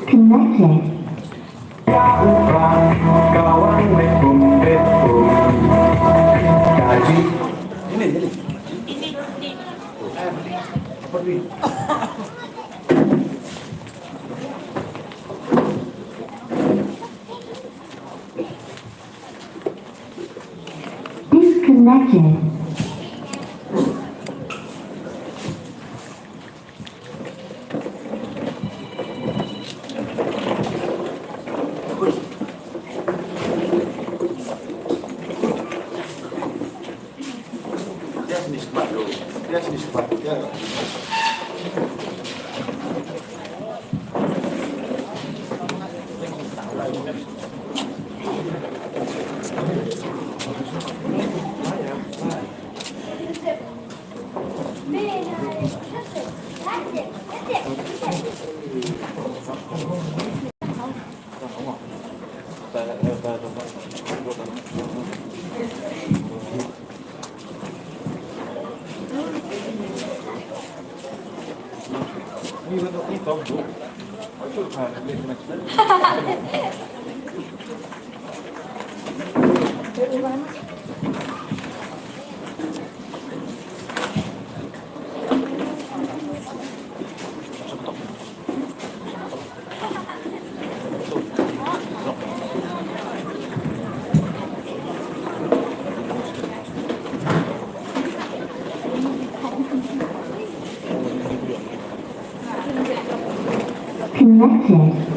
Connected. Disconnected. Connected.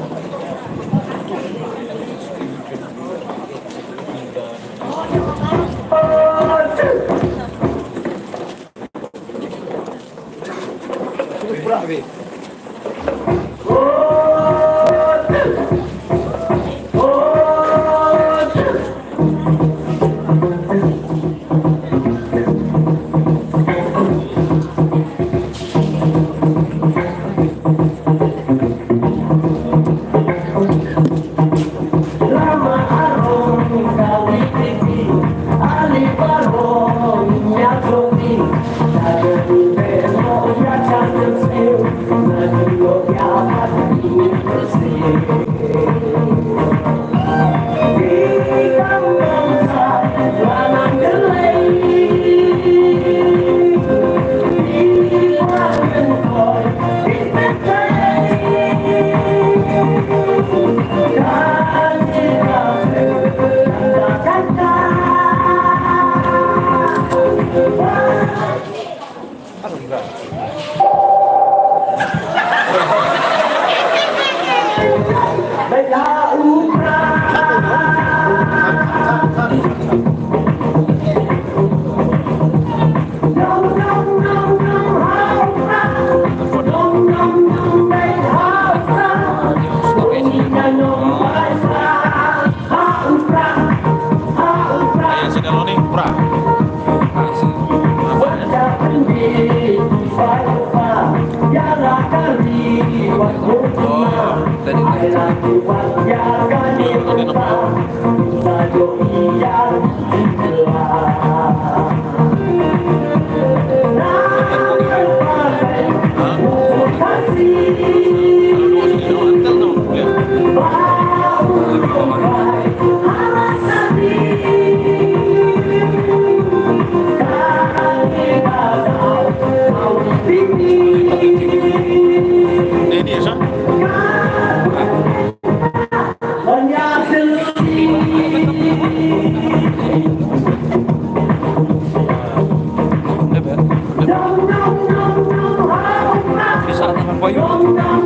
Bisa tangan koyo.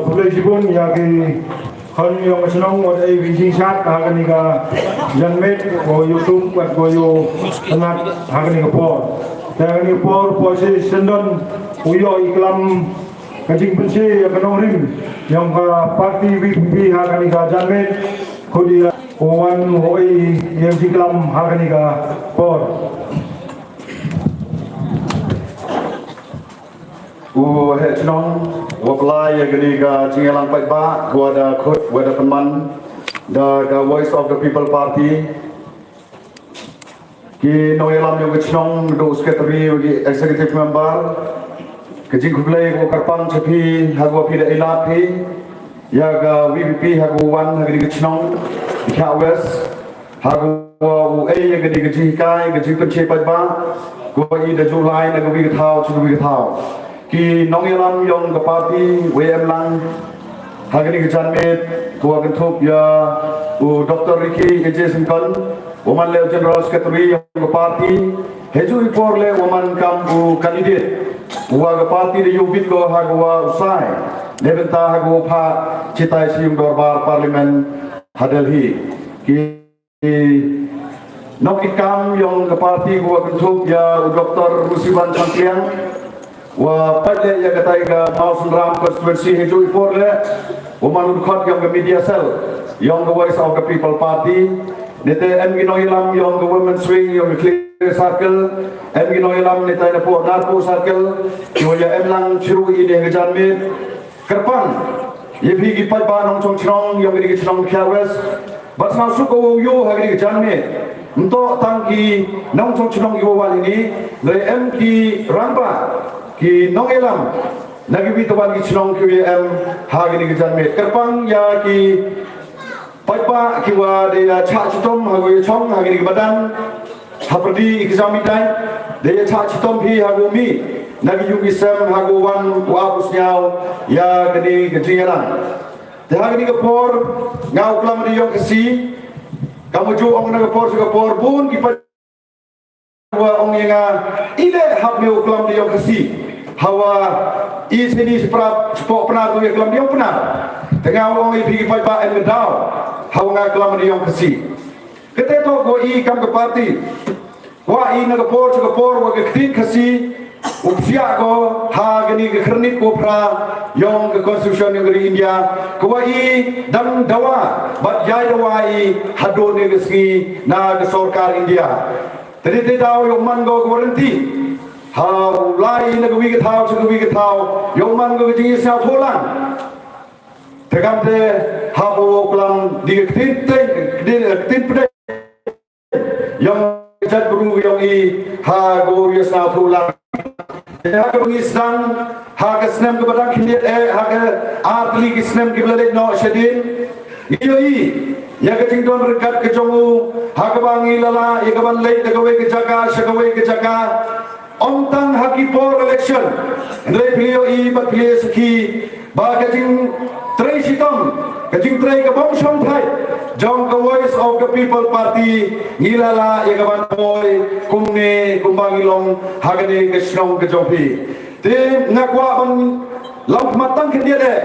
population yagi kon yung senong wat ay wincing sat hagan niga janmet ko YouTube at ko yo sangat hagan niga por hagan niga por posi sendon uyo iklam kajing pensi kanong rim yang ka parti VPP hagan niga janmet ko dia Owan hoi yang siklam hagan niga por Cenong waplai gani ga jingelang pai ba wada khut wada teman the voice of the people party ki noyelam yo cenong do secretary executive member ke jing khublai ko karpang chepi hagwa pi da ilapi ya ga VPP hagwan hagri cenong kha west hagwa ai gani ga jikai ga jikan chepai ba ko I da Julai na ga wi ga thau chu wi ga thau ki nong yalam yong ke parti WM lang hagani ke janmet ko akan thup ya Dr. Ricky AJ Simkan woman le general secretary yong ke parti heju ipor le woman kam candidate wa ke parti de yubit ko hagwa usai lebenta hagwa pha citai siung dorbar parlimen hadelhi ki nong ikam yong ke parti ko akan thup ya Dr. Musiban Champion wa pada ya kata ga Mausun Ram constituency heju ipor le woman khot yang media cell yang voice of the people party nete em gino ilam yang women swing yang clear circle em gino ilam nete na po narco circle yo ya em lang chiru ide ga janmit kerpan ye bhi gi pat ba nong chong chrong yang gi chrong khawes bas na su ko yo ha gi janmit untuk tangki nong chong chrong yo wal ini le em ki ramba ki nong elam nagi bituan ki chnong QM hagini ki janmet kerpang ya ki paipa ki wa de cha chitom hago chong hagini ki badan haprdi exam dai de cha chitom phi hago mi nagi yu sem hago wan wa busnyau ya gani ki jingaran de hagini ki por ngau klam di yok si kamu ju ong na por su por bun ki wa ong yenga ile hab meu klam di yok si hawa I sini seprap spok pernah tu yang kelam dia pernah tengah orang I pergi pai ba en medau hawa nga kelam dia yang kesi kete to go I kam ke parti wa I na ke por wa ke tin kesi upsia go ha gani ke kernit ko pra yang ke constitution negeri India ko wa I dang dawa bat jai dawa I hado ne geski na ke sarkar India tadi te daw yang man go guarantee how lai na gwi ke thao chu gwi ke thao yong man go ji sa tholang tegam te ha bo klam di tin pre yong jat bru yong I ha go ri sa tholang ha go ngi sang ha ka snem ke badang khiliat ha ka atli ki snem ke blade no shadin yo I ya ke jing don rekat ke jongu ha ka bangi lala ya ka ban lei te ka we ke jaga shakawe ke jaga Ontang haki por election Ndai pilih I bat pilih seki Ba kajing tray sitom Kajing tray ke bongshong thai Jong ke voice of the people party Ngilala ya kaban boy Kumne kumbangilong Hagane ke snong ke jompi Tim ngakwa bang Lamp matang ke dia de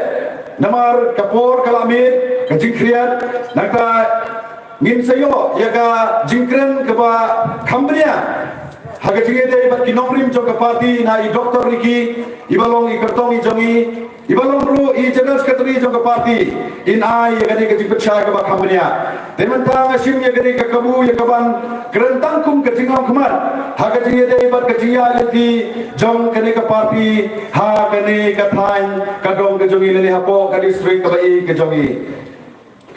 Namar kapor kalamit Kajing kriat Nakta Ngin sayo Ya ka jingkren ke ba Kambria haga jinge de bat kinongrim jong parti na I Dr. Ricky ibalong I kartong I jongi ibalong ru I general secretary jong parti in ai gani ke jipcha ke ba khambania demantang asim ye gani ke kabu ye kaban kerentang kum ke jingam khamar haga jinge de bat ke jiya leti jong gani ke parti ha gani ke thain kadong ke jongi le hapo ka district ke bai ke jongi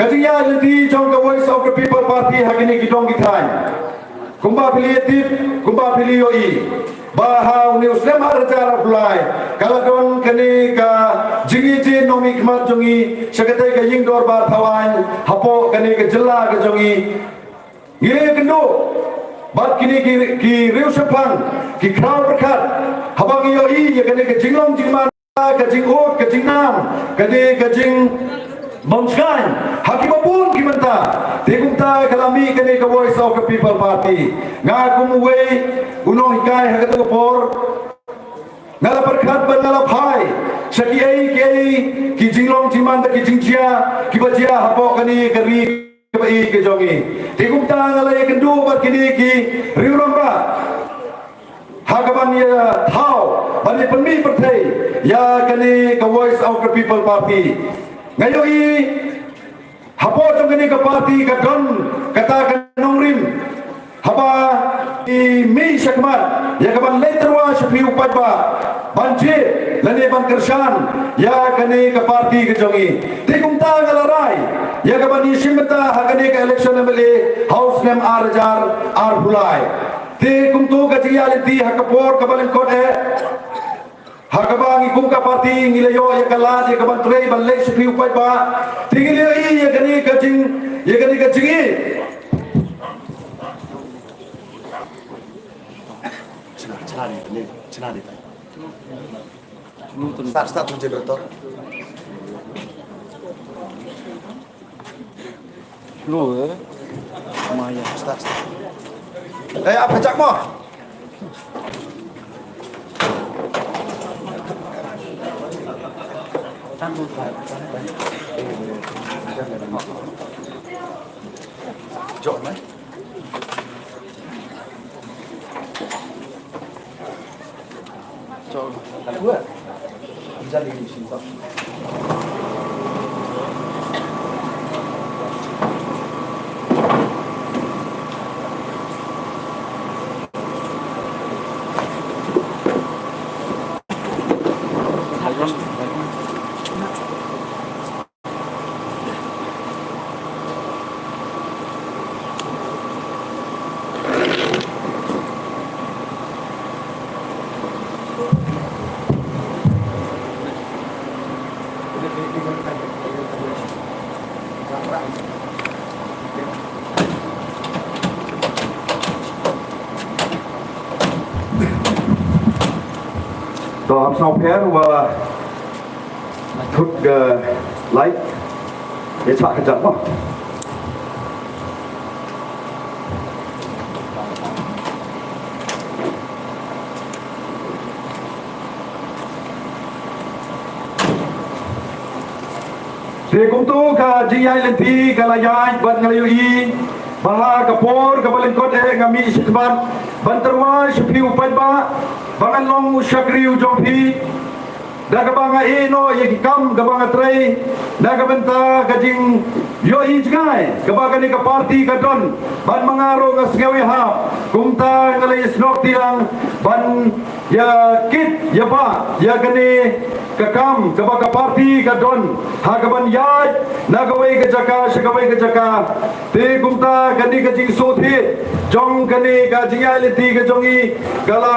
kajiya leti jong ke voice of the people party ha gani ki dong ki thain kumba pilih kumba pilih yoi bahau ni uslam arjara fulai kaladon kani ka jingi je nomi khmat jongi sakate ka ying dor bar thawan hapo kani ka jilla ka jongi ye kendo bat kini ki riu sepang ki kraw berkat habang yoi ye kani ka jinglong jingman ka jingot ka jingnam kani ka jing Bongsan, hakim pun kimenta. Tegumta kalami kene ke voice of the people party. Ngakum way unong hikai hagat por. Ngala perkhat banala phai. Saki ai ke ki jinglong jiman ki jingjia ki bajia hapo kani kari ke jongi tikum ta ngalai kendu bar kini ki riurong ba hagaban ya thau bani penmi perthai ya kani ka voice of the people party ngayo i hapo jong kani ka party ka don kata ka nongrim haba i mi syakmat ya kaban leterwa syupi upat ba banjir lani ban kershan ya kani ke parti ke jongi tikum ta ngalarai ya kaban isimta hakani ke election MLA house name arjar ar bulai tikum tu ke reality hakapor kaban kot hakabang ikum ka parti ngilayo ya kala ya kaban trei ban le syupi upat ba tingil ya kani ke jing ya kani ke jingi Start generator. No, Maya. Start. Apa cak mo? Jom eh. Jom. Dua. Jadi di sini. Đó sau phé và thúc lấy để chọn cái dẫn không? Thì cũng tu ka jiyai lenti kalayai ban ngalayui baha kapor kabalin kot ngami sikban banterwa syupi upat ba bangan long syakriu jompi da kabanga ino yekikam kabanga trei da kabenta kajing yo ijgai kabaga ni ka party kadon ban mangaro ngasgawi ha kumta ngalay snok tiang ban ya kit ya ba ya kani kakam kabaga party kadon hagaban yaj nagawai ka jaka shagawai ka jaka te kumta kani kajing sothi jong kani kajing aliti ka jongi kala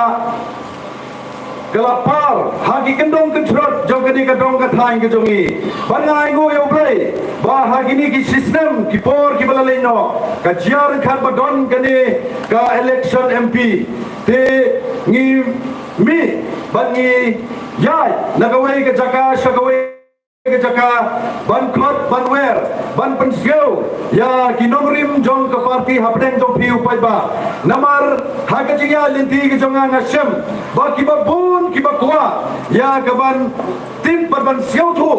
Kelapar, hagi kendong kecerot, jom kini kedong kethain ke jongi. Bangai ngo yo play, bah hagi ni ki sistem, ki por ki balaleno, kajiar khat badon kini ka election MP. Te ngi mi, bangi yai, nagawai ke jaka, shagawai ke jaka, ban khot, ban wer, ban pensiau, ya kinongrim jong ke parti hapdeng jong pi upai ba. Namar hagajiya linti ke jonga ngasem, ba kibabun kibakwa, ya kaban tim ban siau tu,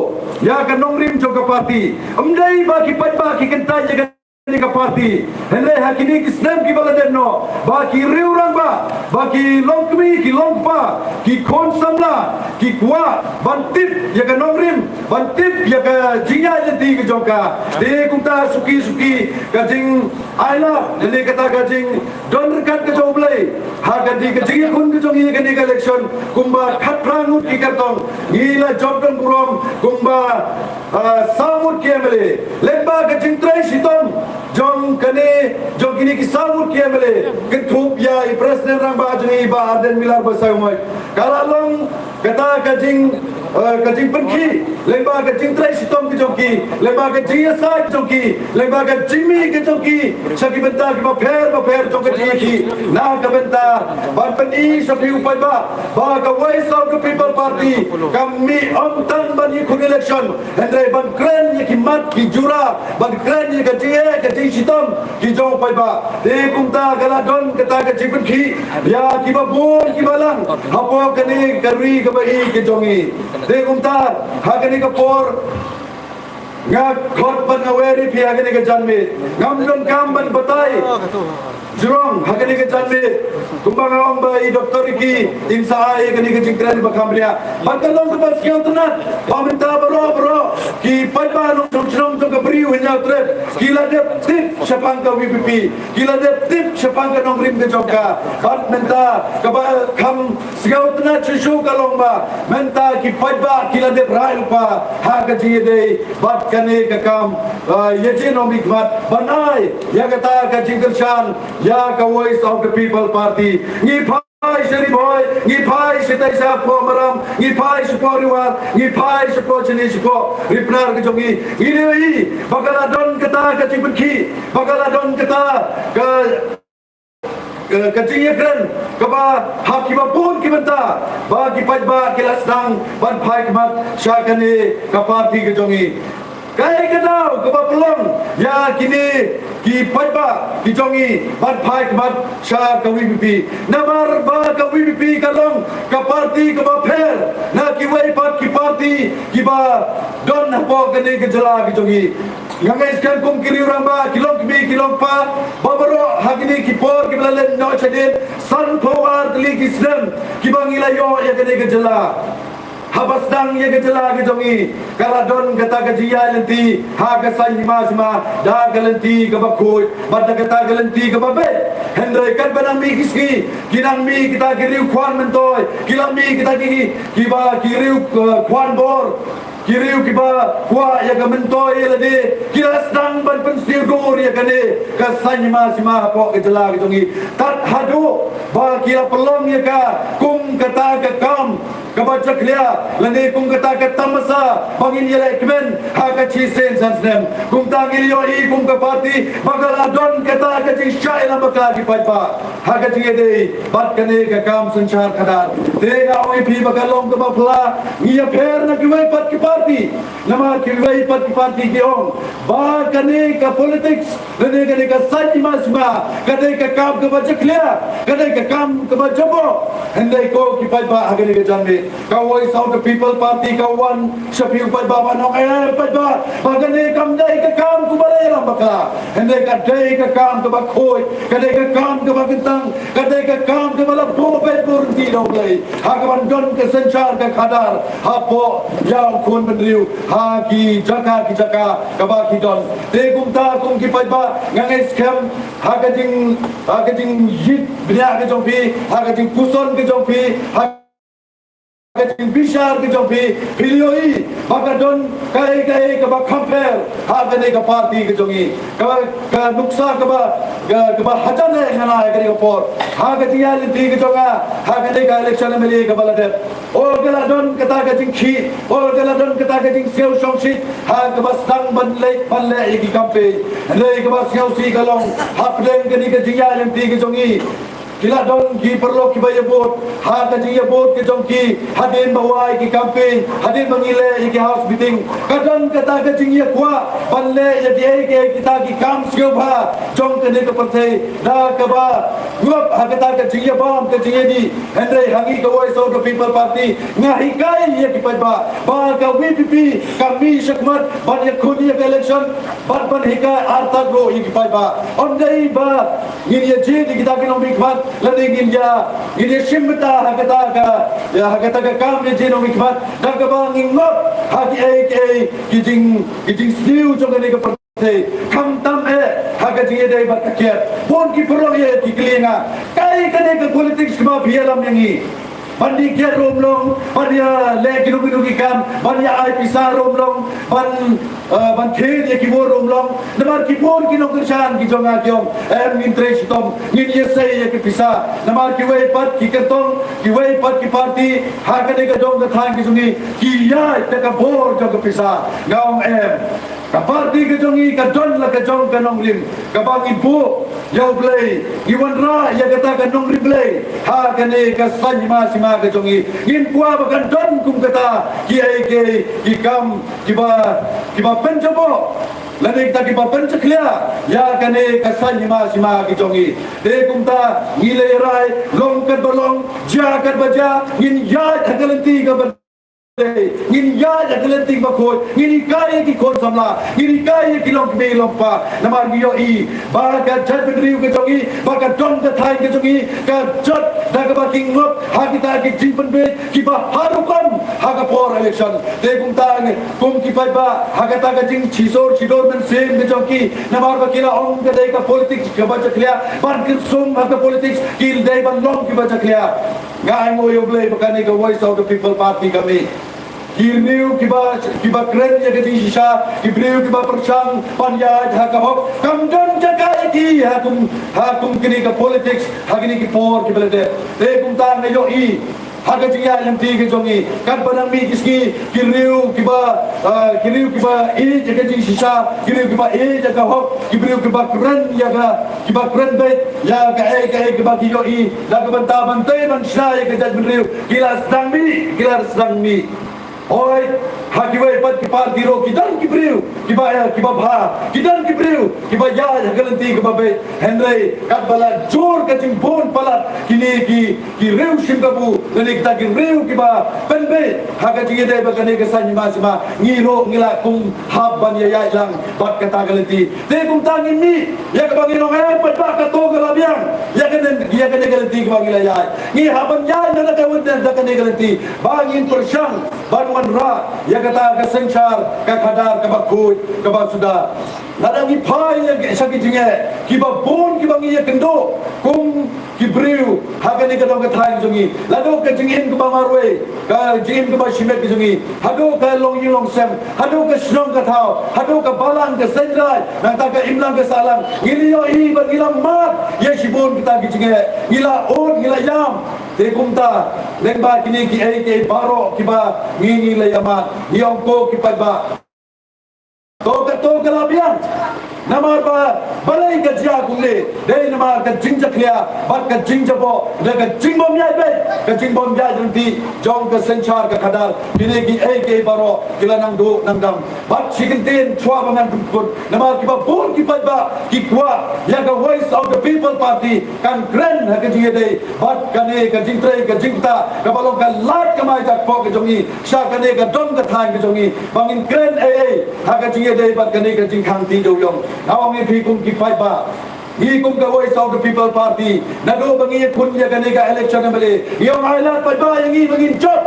ya kinongrim jong ke parti. Amdai ba kipai ba kikentai jaga ni ka parti hele hakini ki snam ki baladeno ba ki riurang ba ki longkmi ki longpa ki konsamla ki kwa bantip ya ka nongrim bantip ya ka jinga jati ki jongka de kumta suki ka jing aila le kata ka jing don rekat ka joblai ha ka di ka jinga kun ka jongi ka ni ka election kumba khatrangut ki kartong ngila jobkan burom kumba samut ki emele lemba ka jingtrai sitom jong kane jong kini kisahut kia mele kethup ya i presiden rang ba jeni ba arden milar basai moi kalalong kata kajing pergi lemba kajing trai sitom ke jongki lemba kajing sa jongki lemba kajimi ke jongki saki benta ki ba pher jong kajing ki na ka benta ban peni sapi upai ba ka voice of the people party kami om tan ban ikut election hendai ban kren ki mat ki jura ban kren ki kajing isitom ki jong pai ba te kum ta gala don kata ka jipun ki ya ki ba bol ki balang hapo kani karui ka ba i ki jongi te kum ta ha kani ka por nga khot ban aweri phi ha kani ka janme ngam don kam ban batai Jurong hakani ke janme kumbang awang ba i doktor ki insa ai kani ke jingkran ba khamria bakalong ke pas kyo tanat paminta bro ki paiba no chong to ke bri hunya tre kila de tip sapang ka VPP kila de tip sapang ka nong rim ke jokka bat menta ka ba kham sigau tanat chishu ka long ba menta ki paiba kila de rai pa ha ka ji de bat kane ka kam ye je no mikmat banai ya kata ka jingkershan ya ka voice of the people party ni pai seri boy ni pai sitai sa po maram ni pai supo riwar ni pai supo chini supo ripnar ke jongi ini wei bagala don kata ka cipun ki bagala don kata ka kecingnya keren keba hakim pun kimenta bagi pajba kilas dang ban pai kemat syakani ka parti ke jongi kai kedau keba pelong ya kini ki pajba ki jongi ban pai kemat syak ka VPP namar ba ka VPP kalong ka parti ke ba pher na ki wei pat ki parti ki ba don po kene ke jela ki jongi ngangai sekan kum kiri ramba kilong kimi kilong pa babaro hagini ki por ki blalen no chadin san powar tli ki snem ki bangila yo ya kene ke jela habas dang ya ke jela ke jongi kala don kata ke jia lenti ha ke sai ma da ke lenti ke bakoi bad kata ke lenti ke babe hendrai kan banang mi kiski kinang mi kita kiriu kwan mentoy kilang mi kita ki ba kiriu kwan bor kiriu kiba kwa ya ka mentoy lade kira sedang ban pensil gor ya kane ka sanyma sima po ke jela ke jongi tat hadu ba kira pelong ya ka kum kata ka kam ka baca klia lane kum kata ka tamasa bangin ya lekmen ha ka chi sen sansnem kum tangil yo I kum ka parti bagala don kata ka chi shai la bakla ki pa ha ka chi de bat kane ka kam sanchar khadar te ga oi phi bagalong ka bafla ngia pher na ki wai pat ki parti nama ki wai pat ki parti ki ong ba kane ka politics lane kane ka sanyi masma kane ka kam ka baca klia kane ka kam ka baca bo hendai ko ki pa ha kane ka janme ka voice of the people party ka wan shafiu pa ba no pa ba bagane kam dai ka kam ku bare ram baka hendai ka dai ka kam ka ba khoi kane ka kam ka ba kentang kane ka kam ka ba bo pe pur ti do play ha ka ban don ka sanchar ka khadar ha po yaw khun ban riu ha ki jaka ka ba ki don te kum ta kum ki pa ba ngangai scam ha ka jing yit bria ka jong pi ha ka jing kuson ka jong pi ha kajing bishar ke jompi bilioi bagadon kai ke ba compare ha bene ka party ke jongi ka nuksa ke ba hajane ngana ke ke por ha ke dia li ke jonga ha ke ka election me li ke balade o gala don kata ka jing khi o gala don kata ka jing seo song shi ha ke ba stang ban le ki campaign le ke ba seo si kalong ha pleng ke ni ke dia li ke jongi kila don ki perlu ki bayar bot ha ka ji bot ke jong ki hadin bawai ki campaign hadin mangile ki house meeting kadon kata ka ji ya kwa palle ya dia ke kita ki kam sio bha jong ke ne ke pathe da ka ba gup ha kata ka ji ya bam ke ji di hendrai hangi ka voice of the people party ngahi kai ya ki pa ba ka VPP kami shakmat ban ya khuni ya election ban hika arta go ki pa on dai ba ni ya ji di kita ki no big lading ini simta hakata ka kam ni jeno mikmat da ka bang ngop haki ai kijing sniu jong ni ka pate kam tam hakati ye dai batakiat pon ki perlu ye ki klinga kai ka ne ka politics ma bialam yangi bandi kia romlong bandi le kilu kam bandi ai pisa romlong ban the ye ki bor romlong namar ki bor ki no kershan ki jonga kyong interest tom ni ye sei ye ki pisa namar ki wei pat ki kertong ki wei pat ki party ha ka ne ka jong ka thang ki sungi ki ya te ka bor jong ka pisa gaung ka party ke jongi ka don la ka jong ka nong rim ka bang ibu yau play iwan ra ya kata ka nong rim play ha ka ne ka sanjima sima ka jongi ngin kwa ba kan don kum kata ki ai ke ki kam ki ba penjabo Lanik ta ki papan ceklia ya kane kasan ma sima ki jongi te kumta ngile rai long kat balong ja kat baja ngin ya hagalanti ka ngin ya hagalanti ba khoi ngin kai ki khon samla ngin kai ki long be long pa namar gi yo I ba ka chat bedriu ka jongi ba ka don ka thai ka jongi ka jat da ka ba king ngop ha kita ki jimpen be ki ba harukan ha ka por election te kumta nge kum ki pai ba ha ka ta ka jing chisor men sem ka jongi namar ba kila ong ka dei ka politics ka ba chaklia ban ki sum ha ka politics ki dei ban long ki ba chaklia ngai mo yo ble ba ka ni ka voice of the people party kami Kirniu kiba keren ya kedi sisa kibriu kiba persang panya hakahok kamdan jaga iki hakum kini ke politics hakini ki por kibelede te kumta ngayo I haga jia yang ti ke jongi kan padang mi kiski kirniu kiba I jaga ji sisa kirniu kiba I jaga hok kibriu kiba keren ya kiba keren be ya ka kiba kiyo I la banta bantai ban sna ya ke jadriu kila sedang mi Oi, hakiwai pat kipar diro kidan kibriu kibaya kibabha kidan kibriu kibaya hagalanti kibabe Henry katbala jor kajing bon palat kini ki reu simgabu lani kita ki reu kiba penbe hagaji de bagane kesan masima ngiro ngila kum habban ya lang bat kata galanti te kum tangin mi ya kabagi no ngai pat ba ka to galabiang ya kene galanti kabagi la ya ngi habban ya na ka wanda da kene galanti bangin persang Wan ra ya kata ka senchar ka khadar ka bakut ka basuda ladang I pai ya sakit jinge kiba bon kiba ngi kendo kum kibriu hagani ka dong ka thai jongi lado ka jingin ka bamarwe ka jingin ka bashimet ka jongi hado ka long yulong sem hado ka shnong ka thao hado ka balang ka senrai nang ta ka imlang ka salang ngili yo I bagilang mat ya shibon kita ki jinge ngila on ngila yam te kumta lengba kini ki ai ke baro kiba ngi layama hiong ko ki pagba to kalabian namar ba balai ka jia kumle dei namar ka jinja klia bat ka jinja bo de ka jingbom yai be ka jingbom yai junti jong ka senchar ka khadar kini ki ai ke baro kila nang do nang dam bat chikinten chwa bangan put namar ki ba bon ki pagba ki kwa ya ka voice of the people party kan grand ha ka jia dei bat kane ka jingtre ka jingta ka balong ka lat ka mai jak po ka jongi sha kane ka dom ka thang ka jongi bangin grand ai ha ka jia dei bat kane ka jing khang ti do yong awang ni kum ki pai ba ni kum ka voice of the people party nado bangi kun ya kane ka election bale yong ailat pai ba yang I bangin jot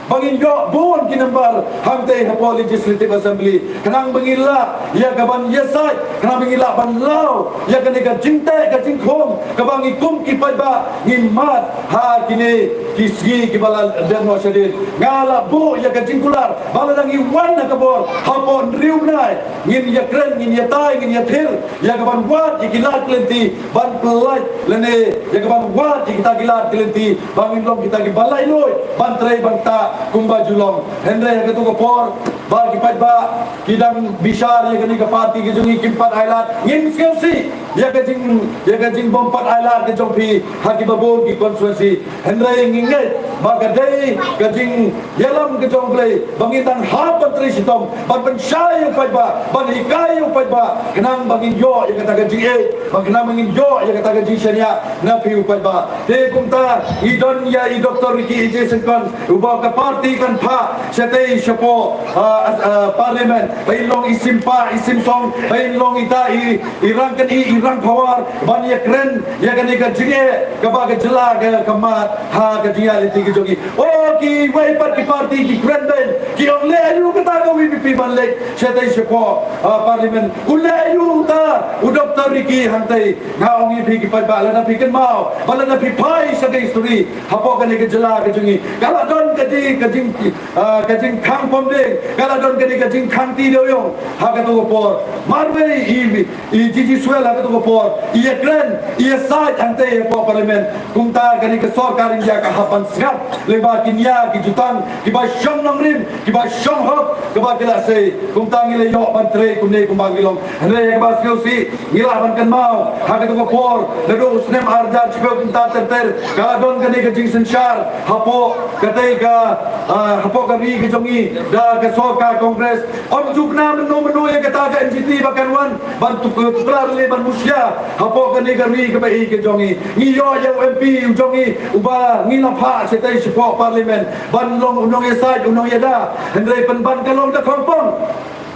bangin yo bon ki number hamte ha legislative assembly kanang bangila ya gaban yesai kanang bangila ban lao ya kane ka jingte ka jingkhom ka bangi kum ki pai ba ngin mat ha kini kisgi ki bala derno shadin ngala bo ya ka jingkular bala dangi wan na ka bor ha pon riu nai ngin ya kren ngin ya tai ngin ya thir ya gaban wat ikilat klenti ban pelai lene ya gaban wat ikita gilat klenti bangin long kita ki balai loi ban trai bangta kumba julong Henry ka tu ko por ba ki pat ba kidang bishar ya kani ka party ki jungi kimpat ailat ngin skelsi ya ka jing bom pat ailat ke jongpi haki babon ki constituency Henry nginget ba ka dei ka jing yelam ke jongplay bangitang ha patri sitom ban pensyai pat ba ban hikai pat ba kenang bangin yo ya kata ka jing kenang bangin yo ya kata ka jing shania na pi pat ba te kumta idon ya I Dr. Ricky Jason kon uba ka party kan pa setei shapo parliament bailong isim song bailong ita irang kan irang power ban ya kren ya kan ka jinge ka ba ka jela ka kamat ha ka dia liti ki jogi o ki wai par ki party ki kren ben ki onle ayu ka ta ko VP ban le setei shapo parliament ulle ayu ta u Dr. Ricky hantai ngaong I ki pa ba la na pikan mau bala na pi pai sa ka history hapo kan ka jela ka jingi kala don ka kajing khang pom ding kala don kajing khang ti deu yong ha ka to por marwe I jiji swel ha ka to por I kren I side ante po parliament kumta kani ka sarkar India ka hapan sngap leba kinya ki jutang ki ba shom nong rim ki ba shom hok ka ba kila se kumta ngile yo ban tre kumne kumbang gilong hne ka ba skill si ngilaban kan mau hak itu por lalu usnem arja cipau kita terter kaladon kani ke jing sensyar hapo katai ka hapo kami ke jongi da ke soka kongres om jukna menu yang kata ke NGT bahkan wan bantu tukar le ban musia hapo kani ke bai ke jongi ngiyo ya MP jongi uba ngilapha setai support parlimen ban long unong yesai unong yada hendrai penban kalong da kompong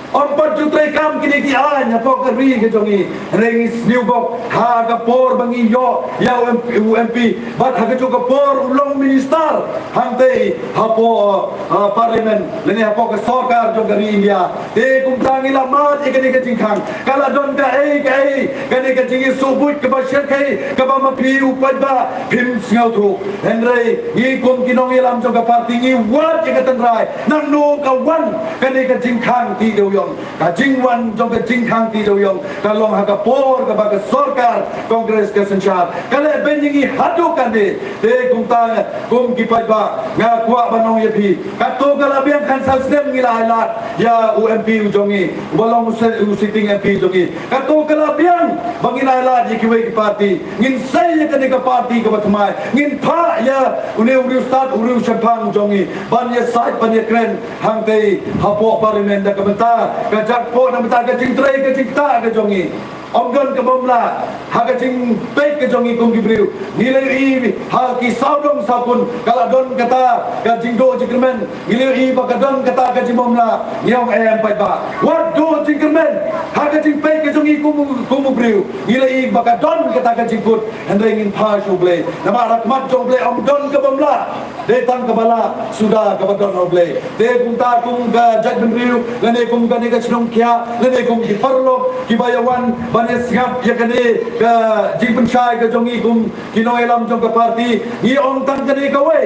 Empat juta kam kini kian ya pok keri ke jongi rengis new box ha kapor bangi yo ya UMP bat ha ke kapor ulong minister hangte hapo parlimen lene hapo ke sokar jogari India te kum tangi lamat ikani ke jingkhang kala don ka kani ke jingi subut ke basir kai ke ba ma pi upat ba phim ngau thu henrei ni kum kinong ilam joga parti ni wat ke tenrai nang no ka wan kani ke jingkhang ti do ka jingwan jong ka jingkhang ti do yong ka long ha ka por ka ba ka sarkar kongres ka sensyar kale benjingi hadu kan de kum ta kum ki pai ba nga kwa banong ye phi ka to ka la biang kan sal stem ngi la lat ya UMP jongi walong sitting MP jongi ka to ka la biang bangi la lat ye ki we ki parti ngin sai ye ka ne ka parti ka batmai ngin pha ya uri start uri champang jongi ban ye side ban ye kren hang te hapo parlimen da ka benta ka jak po na benta ka jing trai ka jing ta ka jongi om don ka bomla ha ka jing pe ka jongi kum ki briu nilai i ha ki saudong sapun kala don kata ka jing do jingmen nilai i ba ka don kata ka jing bomla nyong em pai ba what do jingmen ha ka jing pe ka jongi kum briu nilai i ba ka don kata ka jing put hendai ngin pha shu ble nama rakmat jong ble om don ka bomla de tang ka bala sudah ka don oble de kum ta kum ka jak briu lene kum ka ne ka chnong kya lene kum ki parlo ki bayawan banes ngap ya kane ka jing penchai ka jongi kum kino elam jong ka parti ni ong tan kane ka we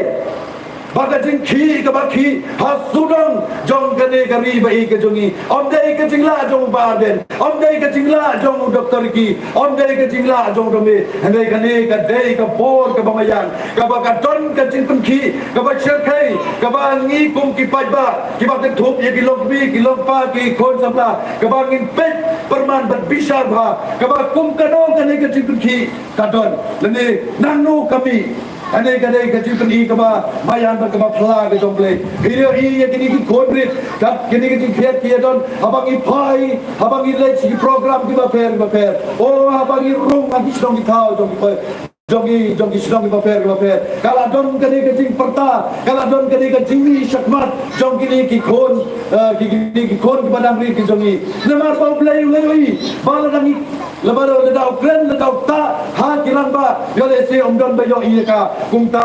baga jing khi ka ba khi ha sudong jong kane ka ri bai ka jongi om dei ka jingla jong ba den om dei ka jingla jong doktor ki om dei ka jingla jong dome hendai kane ka dei ka por ka bamayan ka ba ka don ka jing pen khi ka ba cher khai ka ba ngi kum ki pai ba ki ba te thup ye ki lok bi ki lok pa ki khon samla ka ba ngin pet perman bat bisa bha ka ba kum ka no kane ka jing pen khi ka don lene nanu kami ane kane ka jing pen i ka ba mayan ba ka ba phla ka jong ble video i ye kini ki khon brit ka kini ki jing phet ki don abang i phai abang i le chi program ki ba per o abang i rung ma ki song ki thao jong ki jongi sedang baper kala don kene ke jing perta kala don kene ke jing syakmat jong kini ki khon ki padang ri ki jongi lemar bau play bala dangi lebaro le dau kren le dau ta ha kiran ba yo le se om don ba yo i ka kum ta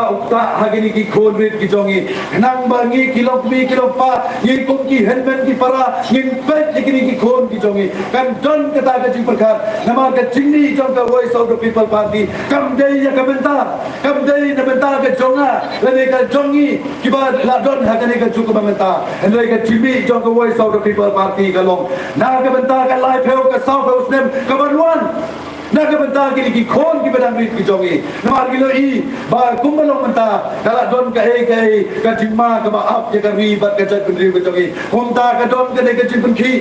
ha kini ki khon ri ki jongi nang ba ngi kilok bi kilok pa ngi kum ki helmet ki para ngin pet kini ki khon ki jongi kan don kata ke jing perkar nama ke jing ni jong ka voice of the people party kam dei ya kabenta kam dei na benta ke jonga lene ka jongi kiba la don ha kane ka juk benta hendai ka tv jong ka voice of the people party ka long na ka benta ka live heu ka sau ka usnem ka banwan na ka benta ki khon ki badang rit ki jongi na mar kilo i ba kumbalong benta kala don ka ka jingma ka ba ap ya ka ri bat ka jat ri ka jongi kumta ka don ka ne ka jing ki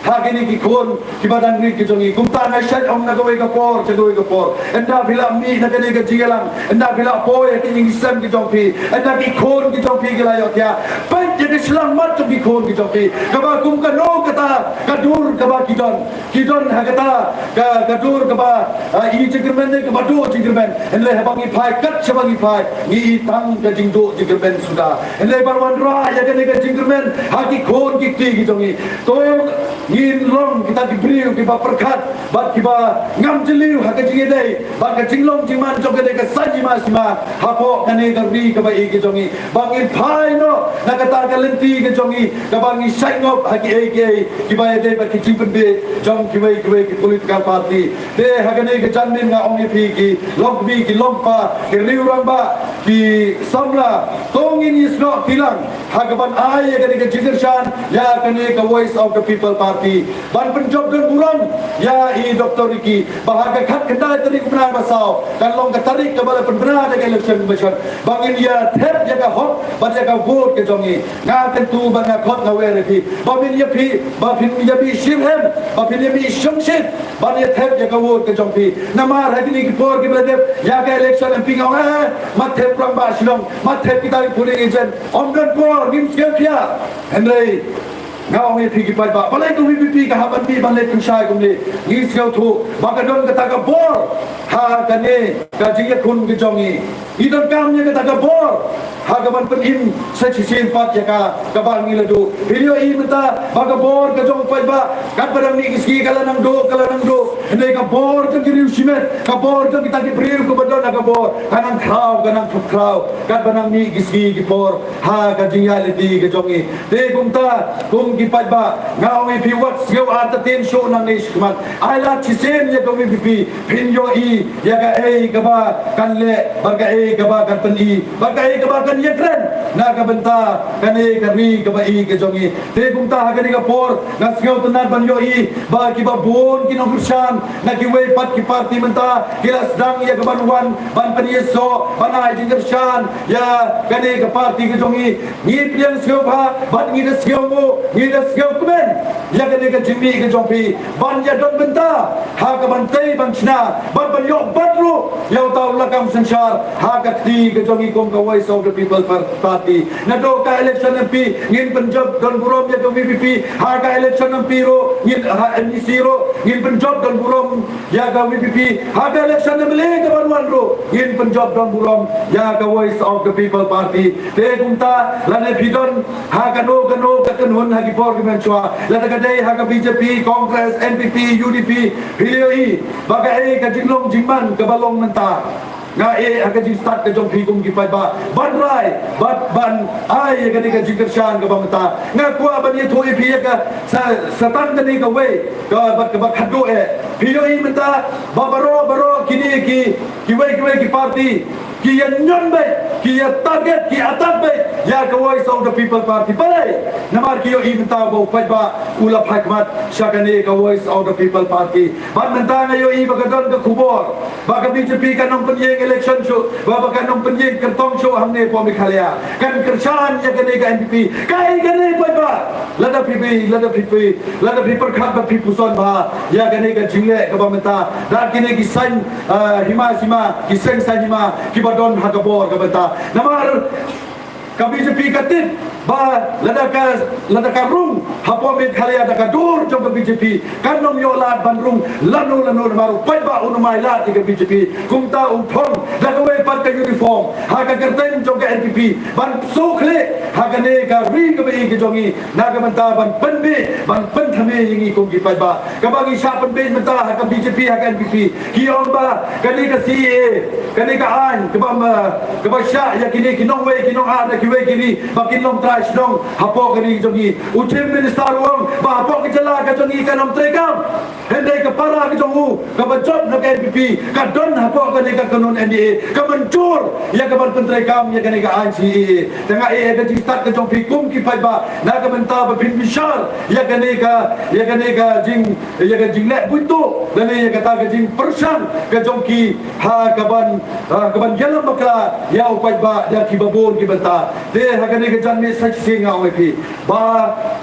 ha kini ki khon ki badang rit ki jongi kumta na shat om na ka we ka por cha ka por enda bila mi na ka ne ka jingalang enda bila po ya ki ning sem ki jong pi enda ki khon ki jong pi ki la yo kya pan je slang mat ki khon ki jong pi ka ba kum ka no ka ta ka dur ka ba ki don ha ka ta ka dur ka ba i jingmen ne ka ba do jingmen enle ha bang i phai kat cha bang i phai ni tang ka jing do jingmen sudah enle barwan ra ya ka ne ka jingmen ha ki khon ki ti ki jongi to yin long kita ki briu ki ba perkat ba ki ba ngam jeliu ha ka jing dei ba ka jinglong jingman jong ka ne ka saji ma sima ha po ka ne ka ri ka ba i ki jongi bang i phai no na ka ta ka lenti ki jongi ka bang i sai ngop ha ki ba ya dei ba ki jingpen be jong ki wei ki political party de ha ka ne ke janmin nga ong pi ki lok bi ki lompa ki riurang ba ki samla tongin is not tilang hagaban ay ka ne ka jigershan ya ka ne ka voice of the people party Party ban penjob dan buron ya Dr. Ricky bahagia khat kendai tadi kebenaran basau dan long ketarik kepada penbenar dengan election commission bangin ya thep jaga hot ban jaga vote ke jongi nga tentu ban khot ngawe repi bamin ya pi bapin ya bi shimhem bapin ya bi shongshit ban ya thep jaga vote ke jongpi nama hadini ki por ke bladep ya ka election MP ngau mat thep prang ba silong mat thep kita polling agent omdan por nim siapia henry ngau mi phiki pai ba balai tu VP ka haban bi balai tu shai kum ni ni siau thu ba ka don ka ta ka bor ha ka ne ka jinga kun ki jongi i don kam ne ka ta ka bor ha ka ban penim sa chi sin pat ya ka ba ngi la du video i mata ba ka bor ka jong pai ba kan padam ni ki kala nang do ne ka bor ka ki riu simet ka bor ka kita ki priu ko badon ka bor kanang krau kan banang ni ki bor ha ka jinga le di ka jongi de kum ta kum ki pai ba ngau mi pi wat skill at ten show nang ni shman ai la chi sen ya ko mi pi pin yo i ya ka ei ka ba kan le ba ka ei ka ba kan pen i ba ka ei ka ba kan ye tren na ka benta kan ei ka ri ka ba i ka jongi te kum ta ha ka ni ka por na skill tunan ban yo i ba ki ba bon ki no kursan na ki we pat ki parti menta ki la sedang ya ka ban wan ban pen ye so ban ai jing kursan ya kan ei ka parti ka jongi ni pian skill ba ban ni da skill mo ida skill kemen ya ke ke jimbi ke jompi ban ya don benta ha ka ban tei ban china ban ban yo batru ya tahu lakam sansar ha ka ti ke jongi kom ka voice of the people party na do ka election MP ngin Punjab don burom ya ke VP ha ka election MP ro ngin NEC ro ngin Punjab don burom ya ka VP ha ka election MLA ke ban ro ngin Punjab don burom ya ka voice of the people party te kumta lane bidon ha ka no ka kan hagi por gimen chua lata kadai haga BJP Congress NPP UDP PDI bagai ka jinglong jingman ka balong menta nga haga jing start ka jong phigum ki pai ba ban rai ban ai ka ni ka jingker shan ka bamta nga kwa ban ye thoi phi ka satan ka ni ka we ka ba khado PDI menta ba baro kini ki we ki party ki yan bay ki target ki attack bay ya ka voice of the people party balai namar ki yo imta bo pajba ula phakmat shakane ka voice of the people party ban menta na yo i bagadon ka khubor baga BJP ka nong penyeng election show baga nong penyeng kertong show hamne po mikhalia kan kershan ya kane ka NPP kai kane pajba lada people khat ba phi puson ba ya kane ka jingle ka ba menta da kine ki san hima ki sen san hima ki don hakabor ka beta namar ka BJP katit ba lada ka rung hapo mit khalia da ka dur jom ka BJP kan nom yo lat ban rung lanu maru pai ba unumai lat ka BJP kumta uthom da ka we pat ka uniform ha ka kerten jom ka NPP ban sukhle ha ka ne ka ri ka be ki jongi na ka menta ban pen thame yingi kum ki pai ba ka bagi sha pen be menta ha ka BJP ha ka NPP ki om ba ka ne ka CA ka ne ka an ka ba sha ya ki ne ki nong we ki nong a da ki we ki ni ba ki nong trash dong hapo ka ni jongi utim minister wong ba hapo ki jala ka jongi ka nom trekam hende ka para ki jongu ka ba job na ka NPP ka don hapo ka ne ka kanon NDA ka mencur ya ka ban trekam ya ka ne ka ICA tengah ka ji start ka jong kum ki pai ba na ka menta ba bin bishar ya ka jing le buito dan ya ka ta ka jing persan ka jong ki ha ka ban jalan bakla ya upai ba ya ki babon ki benta de ha ka ne ka jan me sa singa we pi ba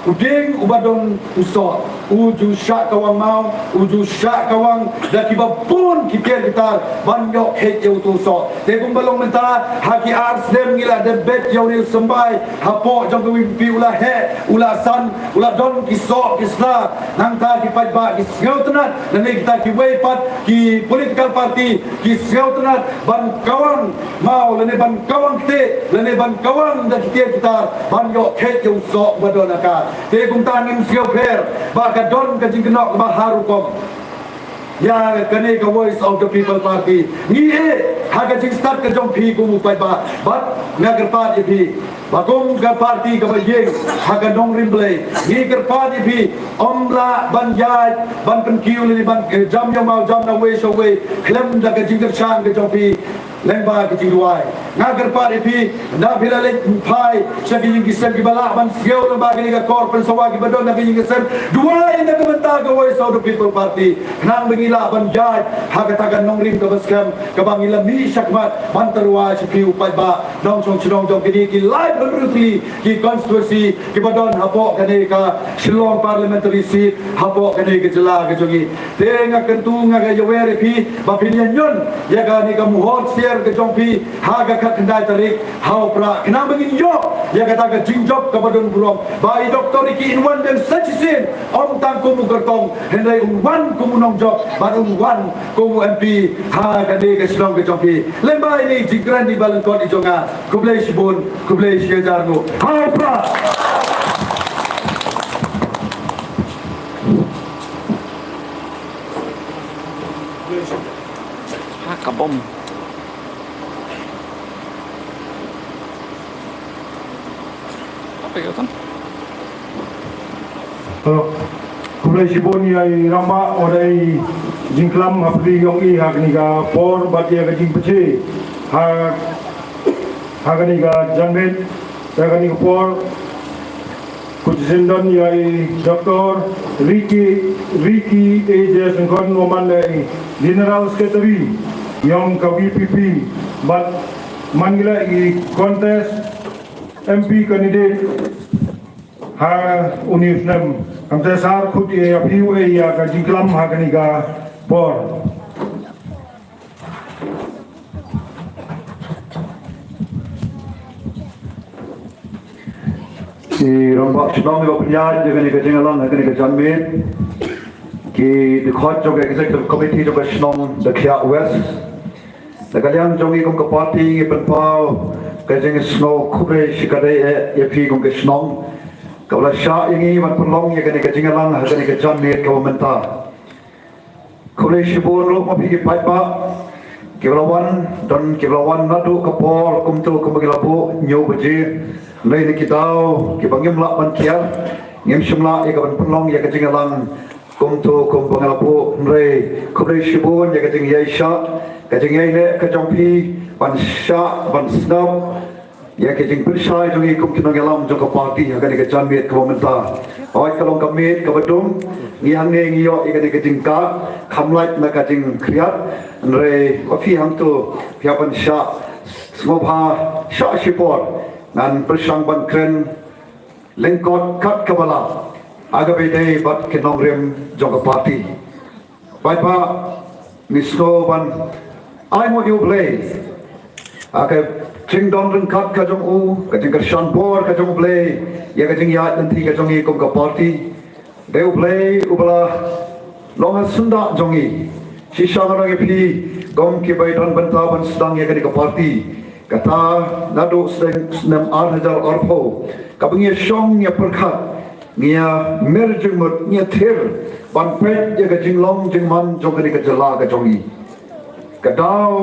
uding ubadon uso uju syak kawang mau uju syak kawang da ki babon ki ker kita ban yo he je utu so de kum balong menta ha ki ars dem ngila de bet yo ni sambai hapo jong ka pi ula he ula san ula don ki so ki sla nang ta ki pai ba ki syautnat dan kita ki we pat ki political party ki syautnat ban kawang mau lene ban kawang te lene ban kawang da kita ban yo he je so badona ka te kum ta ngim siau pher ba ka don ka jing nok ba haru kom ya kane ka voice of the people party ni ha ka jing start ka jong phi ku mu pai ba but nagar party phi bagong ka party ka ba ye ha ka dong rim play ni ka party phi omla ban yai ban pen kiu ni ban jam yo mau jam na we so we klem da ka jing ka chang ka jong phi leng ba ka jing ruai ngagar pa repi na bilalik pai sagi yung gisem gibala man sigaw na bagay nga korpen sa wagi badon na yung gisem duwa na kamanta gaway sa People Party nang bangilaban jay hagatagan nong rim kabaskam kabangila mi syakmat mantarwa si piu pai ba dong song chidong dong kini ki live brutally ki constituency ki badon hapo kani ka Shillong parliamentary seat hapo kani ka jela ka jongi tenga kentunga ka yawere pi bapinyan yun yaga ni ka muhot sier ka jongpi haga ka kendai tarik hau pra kena bangin yo yaga taga jingjop ka badon burong bai doktor iki inwan dan sachisin om tang kumu kertong hendai unwan kumu nong job ban unwan kumu MP haga ni ka Shillong ka jongpi lemba ini jingkran di balengkot ijonga kublai shibun kublai shiajarno hau pra Kabom. Apa ya kan? Kublai Shibun ai ramba odai jingklam hapli yong I hagniga por batia ga jingpeche hagniga jangret hagniga por kujisendon yai Dr. Ricky AJ Sengkon Noman General Secretary yang ka BPP but manggila I contest MP candidate ha unisnem am sar khut e apiu e ya ka jingklam ha kaniga por ki rombak chnong go pnyaj de ni ka jingalang ha ni ka janmin ki the khot jog executive committee jog chnong the Kya West the kalyang jongi kum ka party ki penpau ka jing snow khube shikare e phi kum ka chnong ka wala sha ingi man pulong ye ka ni ka jingalang ha ni ka janmin ka menta khube shibon ro ma phi ki paipa kiblawan don kiblawan nadu ka por kum tu kum gilabu nyu baji lai ni kitau ki bangim la ban kia ngem shimla e ka ban pulong ye ka jingalang kum tu kum bangalapu rei khube shibon ye ka jing yai sha ka jing yai ne ka jongpi ban sha ban snap ye ka jing pil shai jongi kum kinong yalam jong ka party ha ka ni ka janmet ka menta oi ka long ka met ka badum ngi hang ne ngi yo e ka ni ka jing ka khamlait na ka jing kriat rei ko phi hang tu phia ban sha smopha sha shipor nan persang ban kren lengkot kat kabala aga bede bat kinong rem jong ka party bai pa misko ban ai mo you play aga ching don reng kat ka jong u ka jing ka shan bor ka jong play ya ka jing ya nanti ka jong I kom ka party deu play ubala long sunda jong I sisa nang I phi gom ki bai don ban ta ban sedang ya ka ni ka party kata nado senam 8,000 orpo kabingi shong ya perkhat ngia merjumut ngia thir ban pet ya ka jinglong jingman jong ni ka jala ka jongi kadao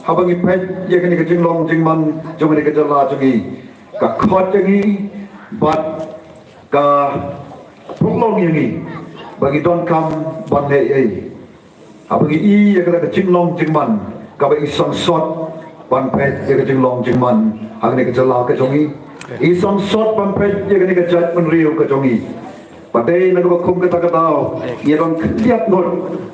habangi pet ya ka ni ka jinglong jingman jong ni ka jala jongi ka khot yangi bat ka puklong yangi bagi don kam ban ne ai habangi I ya ka jinglong jingman ka bagi sang sot ban pet ye ka jinglong jingman hang ni ka jala ka jongi I som sot ban pet ye ka ni ka jat man riu ka jongi padai na ko kum ka ta ka dau ye don kliat ngot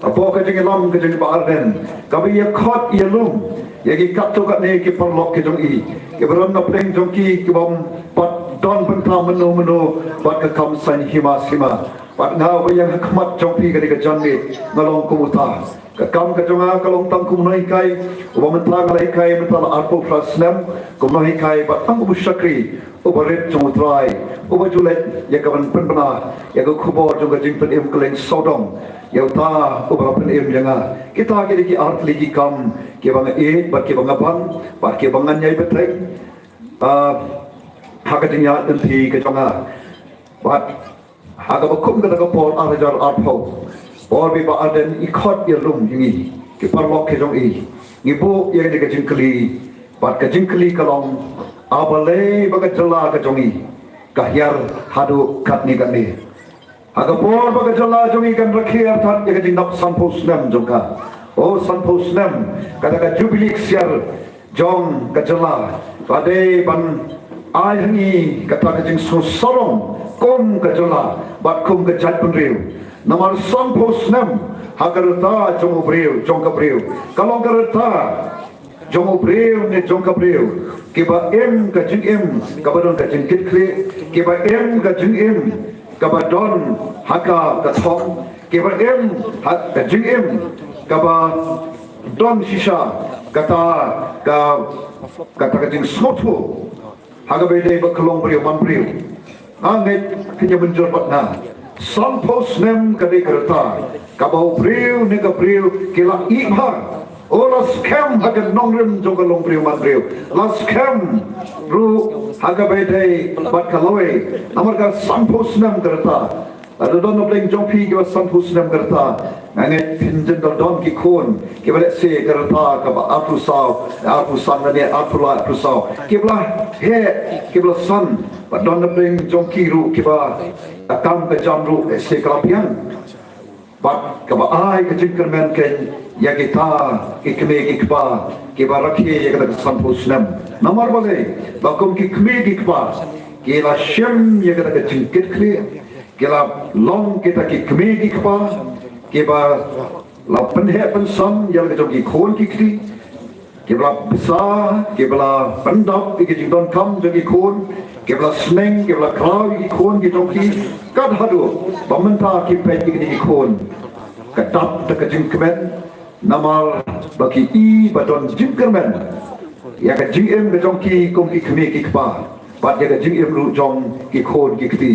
apo ka jinglam ka jing ba arden ka bi ye khot ye lum ye ki kat to ka ne ki par lok ka jongi ke bron na pleng jongi ki bom pat don ban ta mano pat ka kam san hima pat ngau ba yang khmat jongi ka ni ka janni ngalong kumuta ka kam ka jonga ka long tang kum noi kai uba mentang lai kai mental arpo frasnem kum noi kai bat tang bu shakri uba ret jong trai uba julet ya ka ban penbana ya ka khubo jong ka jing pen em kleng sodom ya ta uba pen em yanga kita ke ki art ligi kam ke bang e bat ke bang ban bat ke bang nyai betrek ha ka jing ya den thi ka jonga bat ha ka kum ka ka por arajar arpo or bi ba aden ikot ya lum yingi ki parlok ke jong I ngibu ye ni ka jingkli bat ka jingkli kalong abale ba ka jala ka jong I ka hyar hadu kat ni kan ni aga por ba ka jala jong I kan rakhir that ye ka jing nap sampos nam jong ka o sampos nam kada ka jubilee siar jong kajala pada ban ai hangi kata kajing sorong kom kajala bat kom kajat penriu namar son posnem hagarta jong obreu jong kabreu kalau garta jong obreu ne jong kabreu kiba em kajing em kabadon kajing kitkle kiba em kajing em kabadon haka kathong kiba em kajing em kaba don shisha kata kajing smotu haga bede bakalong beriu man beriu angit kenya benjor patna son posnem kade kereta kabau beriu ne ka beriu kila ibhar ola scam haga nongrim jogalong beriu man beriu la scam ru haga bede bakaloe amar ka son posnem kereta ada don obleng jongpi kiba son posnem kereta angit pinjen don ki kon kiba let's say kereta kaba apu san ne apu sao kibla he kibla san but don obleng jongki ru kiba akam ke jamru se kalapian but kaba ai ke jingkermen ken ya kita ikme ikba kiba rakhi ya kata son posnem namar bale bakum ki kme ikba kila shem ya kata jingkit kle kila long kita ki kme ikba kiba la penhe pensan yang kita ki khon ki kli kibla besar kibla pendap ki jingdon kam jadi khon kibla sneng kibla kraw ki khon ki jongki kad hadu bamenta ki pet ki khon kadap ta jingkmen namal bagi i badon jingkermen ya ka jingem ke jongki kum ki kme ki kpa pat ya ka jingem lu jong ki khon ki kti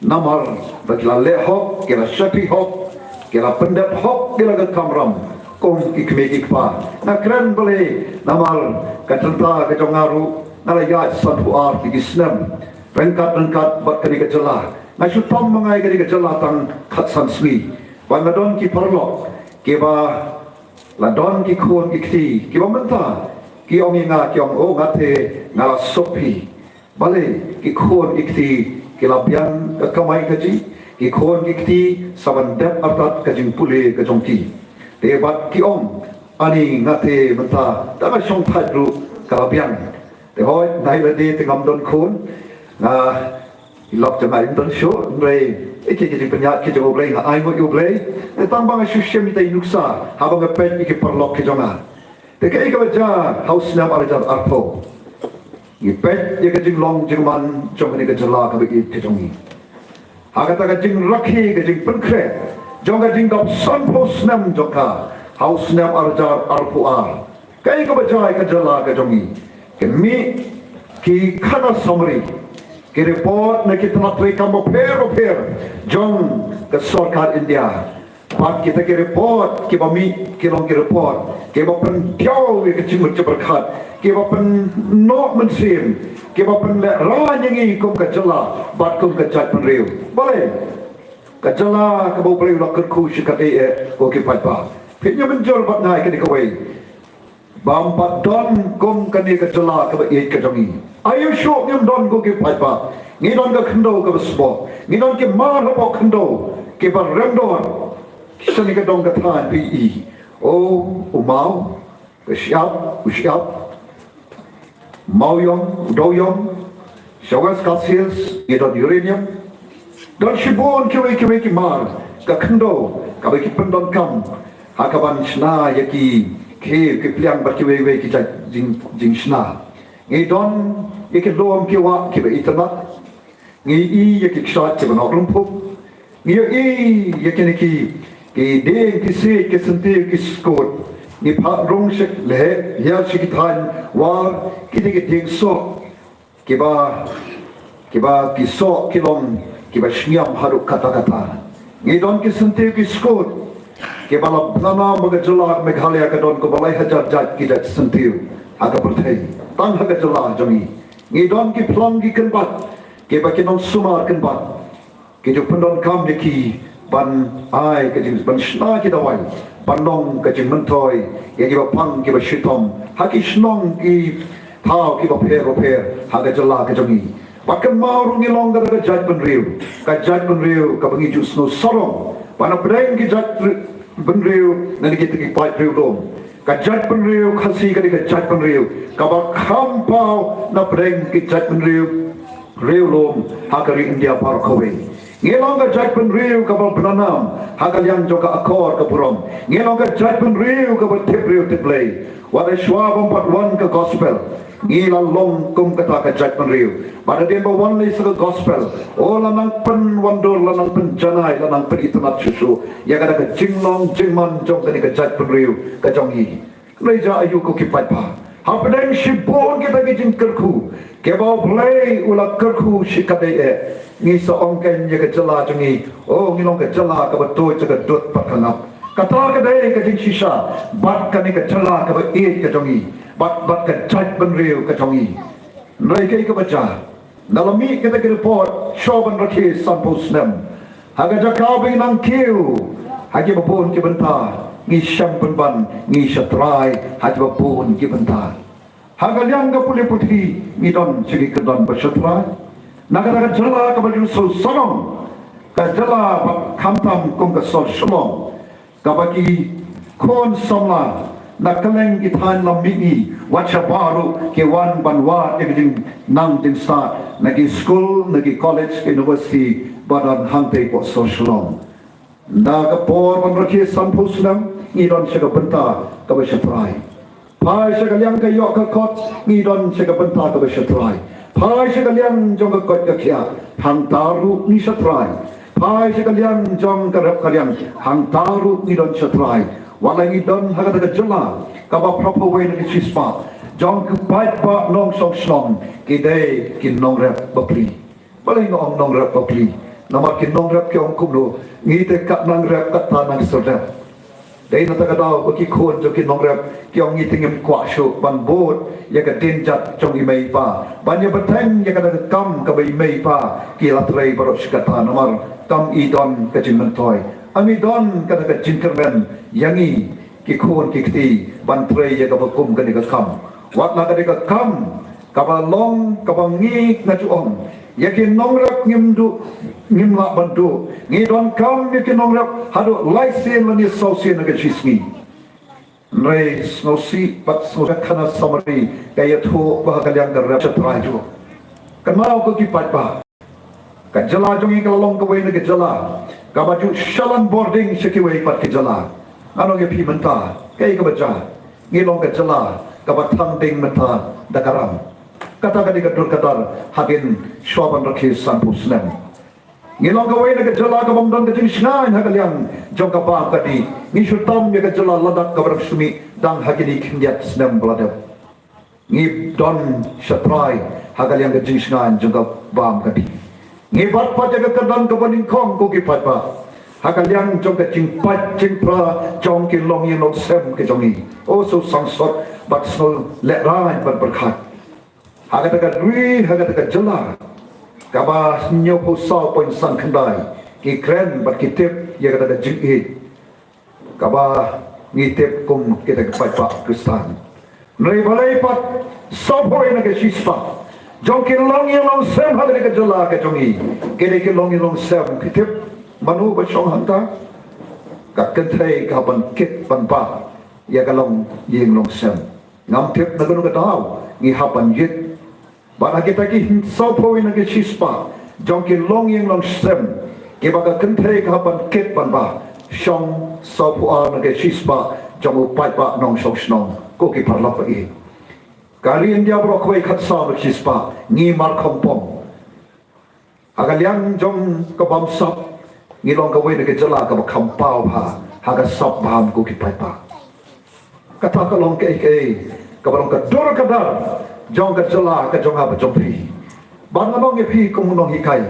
namal bagi la le hok kila shapi hok kila pendap hok kila ke kamram kum ki kme ki kpa na kren boleh namal katenta ke jongaru nala ya santu ar ki snam rengkat bat kali ke jela na sutam mangai kali ke jela tang khatsan swi bangadon ki parlok kiba ladon ki khon ki kti kiba menta ki ominga ki o ngate ngala sopi bale ki khon ki kti kila biang kamai kaji ki khon ki kti saban dep atat kajing pule ka jongki te bat ki om ani ngate menta ta song phat ru kala biang te hoi nai la de te ngam don khon na ilok jamai don sho rei iki jadi penyat ki jogo blei ai mo yo blei te tambang shushim mi tai nuksa habang a pet ki perlok ki jonga te kai ka baja house nam arjar arpo ni pet ye ka jing long jing man jong ni ka jala ka bi ki jongi aga ta ka jing rakhi ka jing penkre jong ka jing gop son pos nam joka house nam arjar arpo ar kai ka baja ka jala ka jongi ke mi ki khana somri ki report na kitna tri kamo per jong ke sarkar India pat kita ki report ki bami ki long ki report ki bapen tiaw ki chimut berkat ki bapen no mensim ki bapen le ra nyangi kum ka jala bat kum ka chat penriu boleh ka jala ka bau penriu la ku shikat e ko ki pat ba pitnya menjol bat nai ka dikawai bampat don kum ka ni ka jala ka ba e ka jongi ayo show nyum don ko ki pat ba ngi don ka khndo ka basbo ngi don ki mar ho khndo ki ba remdon kisani ka dong ka than pi o mau ka shiap mau yom do yom shawas calcius ngi don uranium don shibon ki mar ka khndo ka ba ki pendon kam hakaban shna yaki ke pliang ba ki we ki jing shna ngi don yaki lom ki wa ki ba itana ngi i yaki kshat ki ba nok lumpup ngi i yaki ki deng ki se ki sente ki skot ni pha rong shek le ya shik than wa ki ding so ki ba ki so ki long ki ba shnyam haru kata ngi don ki sente ki skot ki ba la nana maga jala meghalaya ka don ko balai hajar jat ki jat sente aga perthai tang haga jala jami ngi don ki plong ki kenbat ke ba kinon sumar kenbat ke jo pendon kam de ki ban ai ke jing ban shna ki dawai bandong ke jing mentoi ye ki ba pang ki ba shitom ha ki shnong ki thao ki ba per ha ga jala ke jami ba ke mau ngi long ga jat ban riu ka bangi ju sno sorong ba na breng ki jat ban riu na ki pai riu dom Kajat penriu khasi kadi kajat penriu kabak kampau na breng kajat penriu riu lom hakari India par kowe ngelong kajat penriu kabak benanam hakal yang joka akor kepurom ngelong kajat penriu kabak tipriu tiplay wada shwabam patwan ke gospel ngilang long kum kata kajat penriu pada dia bawan li sega gospel oh lanang pen wandor lanang pen janai lanang pen itunat susu ya kada ke jinglong jingman jong kani kajat penriu kajongi leja ayu ko kipat pa hapdeng sibon kita ke jing kerku ke bawa play ula kerku sikade ngi so ongken ya ke jela jongi oh ngilong ke jela ka betul jaga dot pakangap kata kadai ke jing sisa bat kani ke jela ka be ke jongi bat ke jat penriu ke jongi mereka ke baca dalam mi kita ke report shoban rakhi sampus nem haga jakau bing nang kiu hagi bapun ke bentar ngi syam penban ngi syatrai hagi bapun ke bentar haga liang ke pulih putih ngi don segi ke don bersyatrai naga jala ke baju sol sonong ke jala kamtam kong ke sol sholong ke bagi kon somla nak keleng itan lamini wacha baru ke wan banwa jing nang jing sa nagi school nagi college university badan hante po socialom na ka por ban rakhi sampusnam idon sega benta ka beshatrai pai sega liang ka yok ka kot idon sega benta ka beshatrai pai sega liang jong ka kot ka kya hang taru ni shatrai pai sega liang jong ka rap ka liang hang taru idon shatrai walangi don haga daga jela kaba proper way na chispa jong ku bait ba nong song slong kidai kin nong rap bapli balai ngong nong rap bapli nama kin nong rap kyong kumlo ngite kat nang rap kat tanang serdap dai na taga daw baki khon jo kin nong rap kyong ngite ngem kwa sho ban bot ya ka tin jat jong i mei pa ban ya batang ya ka daga kam ka bai mei pa ki latrei barok sikata namar kam i don ka jin toy ami don kada ka jinkermen yangi ki khon ki kti ban trei ya ka bakum ka ni ka kham wat la ka ni ka kham ka ba long ka ba ngi na chu on ya ki nong rap ngim du ngim la ban du ngi don kam ya ki nong rap hadu lai sen la ni so sen ka chismi nei sno si pat sno kana samari ka ya tho ba ka liang ka rap chatrai ju kan mau ko ki pat pa ka jala jongi ka long ka wei na ka jala ka baju shalan boarding sekiwei pat ke jala ano ge pi menta kai ka baca ngilong ke jala ka batang ding menta dakaram kata ka diga dur katar hagin shwaban rakhi sampus nem ngilong ka wei na ke jala ka bamdon ke jing shnain hagaliang jong ka ba ka di ngi shutam ye ka jala ladak ka barak sumi dang hagini kindiat snem bladap ngi don shatrai hagaliang ke jing shnain jong ka bam ka di ngibat pa jaga kadang kabaning kong ko ki pat pa hakaliang jong ka ching pat ching pra jong ki long yin long sem ke jongi o so sang sot bat so let rai ban berkhat hagata ka dui hagata ka jala ka ba nyo po sa point sang khandai ki kren bat ki tip ya ka jing e ka ba ngi tip kum kita ka pat pa kristan nei balai pat so poi na ke shispa jong ki long yin long sem hagata ka jala ka jongi kene ki long yin long sem ki tip manu ba chong hanta ka kenthai ka ban kit ban pa ya ka long yin long sem ngam tip na ganu ka daw ngi hapan yit ba kita ki so poi na ki shispa jong ki long yin long sem ki ba ka kenthai ka ban kit ban ba shong so pu a na ki shispa jong pai pa nong shong snong ko ki parla pa i kali India brokwe khat sa ro chispa ngi mar kompong agaliang jong ka bam sap ngi long ka we ne ke jala ka kampau pha haga sap bam ko ki pai pa kata ka long ke ka long ka dor ka dar jong ka jala ka jong ha ba jong phi ban na nong e phi ko nong hikai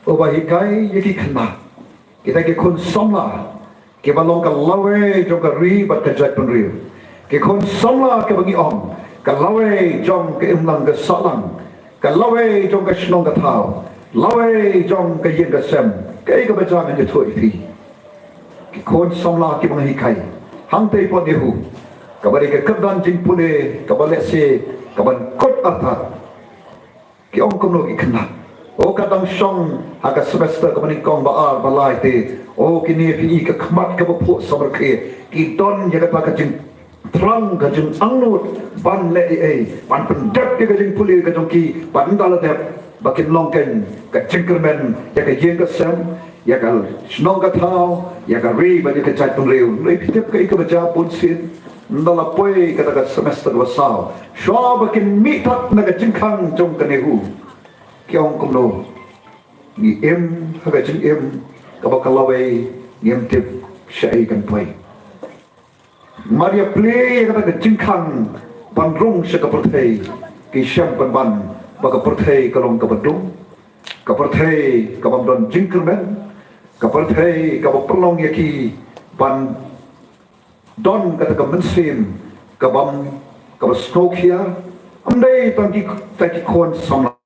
o ba hikai ye ki khna kita ke khun somla ke ba long ka lawe jong ka ri ba ka jat pun ri ke khun somla ke bangi om kalawe jong ke imlang ke salang kalawe jong ke shnong ka thao lawe jong ke yin ka sem ke ka baca nge thoi thi ki khon somla ki bang hi khai hang te po dehu ka bari ke kabdan jing pune ka bale se ka ban kot atha ki ong kom no ki khna o ka dang shong ha ka semester ka bani kong ba ar balai te o ki ni fi ka khmat ka bu samar khe ki don ye ka jing terang kajeng angnut ban le ban pendek dia kajeng puli kajeng ki ban daladep bakin longken ka cengkermen ya ka yeng ka sem ya ka snong ka thau ya ka ri ba ka chat pun reu le pitep ka baca pun sin ndala poi ka ka semester wasau swa bakin mitat na ka jengkang jong ka nehu kyong kumno ni em ha ka jeng em ka ba kalawai ngem tip syai kan pai Maria play yang kata jengkang bandrung sekapertai kisam ban baka pertai kalong kabadung kapertai kabamdon jingkermen kapertai kabaperlong yaki ban don kata kemensim kabam kabasnokia andai tangki kon sama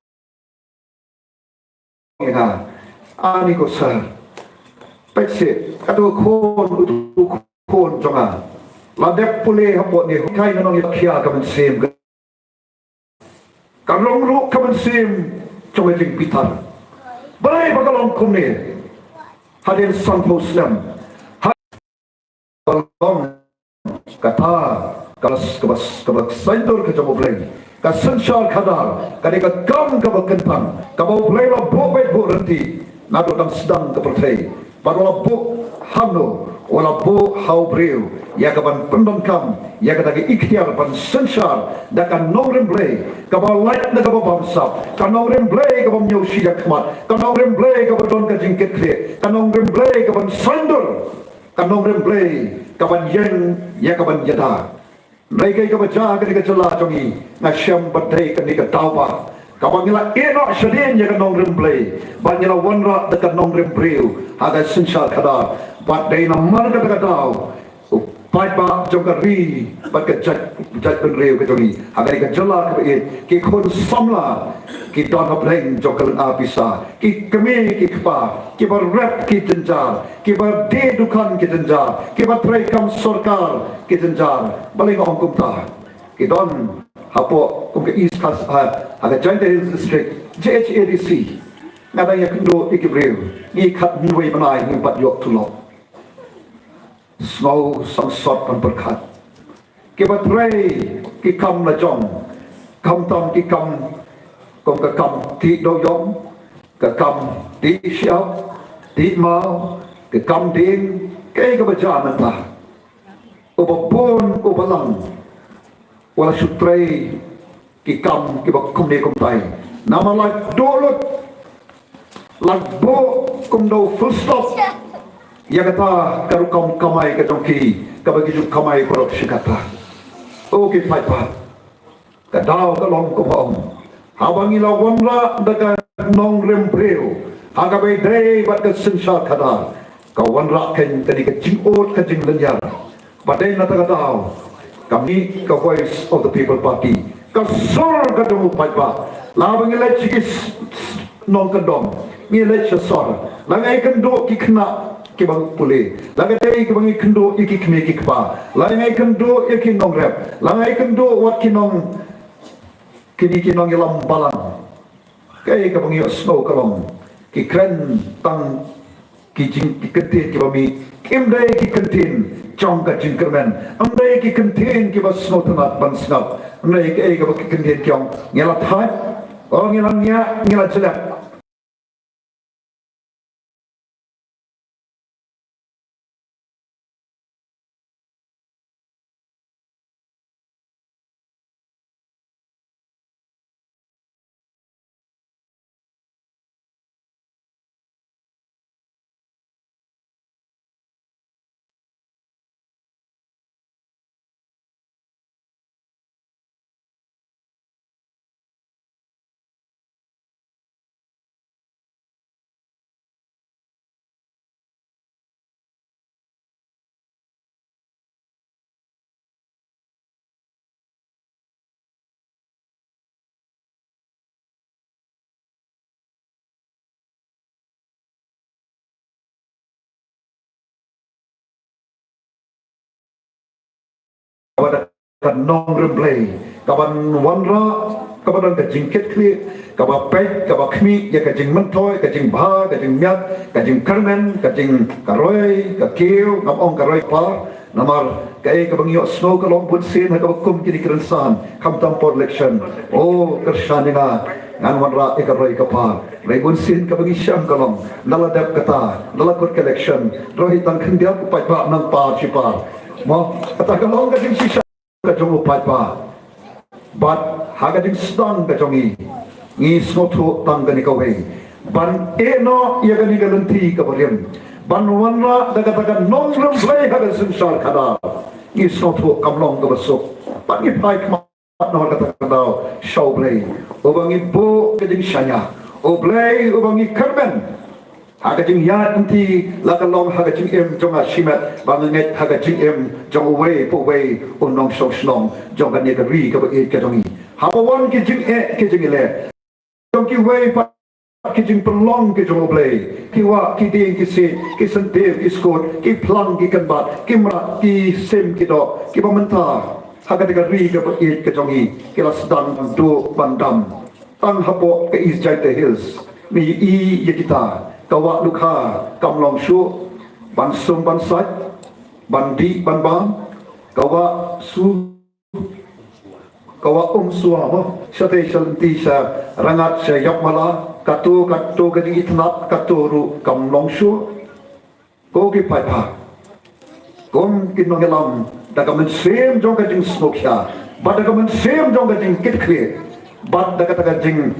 ya ani ko sa petse kata kon jonga ladep pule hapot ni kai nanong yakia kemensim kalong lu kemensim coba jing pitar balai bagalong kumne hadir santo Islam balong kata kabas saindor ke coba belai ka sensal kadar kadi ka kam ka bakentang ka bau belai la bobet bu renti nado dang sedang ke pertai badola bu hamno wala bu hau breu ya kaban pendongkam ya kata ikhtiar pan sensar dakan nongren blay kabal light na kabal bamsap kanongren blay kabam nyusi yakmat kanongren blay kabal don ka jingket kre kanongren blay kaban sandur kanongren blay kaban yen ya kaban yada mereka kabaca ketika celah jongi ngasyam badai ketika tauba kabang ila enok sedin ya kanongren blay banyala wanra dekat nongren breu haga sensar kada badai na marga dekat tau pai ba jogari baga jat benreu ke jongi agar ka jala ke khon samla ki don ableng jokal abisa ki kemi ki kpa ki bar rap ki tenjar ki bar de dukan ki tenjar ki bar trai kam sarkar ki tenjar baling ong kum ta ki don hapo kum ke east kas aga joint district JHADC ngada ya kendo ikibreu ni khat nuwe banai ni pat yok tulok snow sangsot pan berkat ki batrai ki kam la jong kam tam ki kam kong ka kam ti do yom ka kam ti xiao ti mau ka kam ding ke ka bajaman ta ubapon ubalang wala sutrai ki kam ki ba kum ne kum tai nama la dolot lagbo kum do full stop ya kata karu kaum kamai ke dongki kabagi ju kamai korok sikata oke pai pa kadau kalong ko bom habangi la wonra daga nong rembreu haga be dei bat ke sensa kada ka wonra ken tadi ke jingot ke jing lenyar badai na ta kadau kami ka voice of the people party ka sor ka dong pai pa la bangi la chikis nong kadom mi le chasor la ngai kan do ki khna ki bang pule laga dei ki bang ikendo iki kme ki kpa la ngai kendo iki nong rep la ngai kendo wat ki nong kini ki nong yalam balang kai ka bang yo snow kalong ki kren tang ki jing ki kentin ki bami kim dei ki kentin chong ka jing kermen am dei ki kentin ki bas snow tanat ban snap am dei ki ka ki kentin kyong ngela thai o ngela nya ngela jelak kaban nong remblay kaban wanra kaban ka jingket kli kaban pet kaban khmi ya ka jing mentoy ka jing bha ka jing myat ka jing karmen ka jing karoi ka kiu ngam ong karoi pa Namar kay kabang yo snow kalong bunsin ha kabagkum kini kerensan kam tampor election. Oh kersani nga ngan wanra ikaroy kapa. Ray bunsin kabang isyam kalong naladap kata nalakot election. Rohit ang kendia kupai pa nang pa chipar. Mo katakalong kading sisa kajong upai pa. But hagading stang kajongi ngi snotu tanggani kawai. Ban eno ia gani galanti kabarim. Ban wanra daga nongrum play haga sensar kada. Ngi snotu kamlong kabasuk. Ban ngi pai kmat no kata kada show play. Obang ibu kajing shanya. O play obang ikarmen. Haga jing ya nanti lakalong haga jing jonga shimat banganget haga jing jong away po way unong song snong jong gani gari kabait kajongi. Hapawan ki jing le. Jong ki way pa ki jing pelong ki jong play. Ki wa ki ding ki se ki sentir ki skot ki plang ki kanbat ki mra ki sem ki do ki pamenta haga de gari kabait kajongi ki lasdan do bandam tang hapo ke is jai the hills mi I kita kawak lukha kamlong shu ban sum ban sat ban di ban bang kawak su kawak suama sate shanti sa rangat sa yak mala katu kading itnat katuru kamlong shu ko ki pai pa kom kinong elam daga men sem jong ka jing smoke ya badaga men sem jong ka jing kit kwe bad daga jing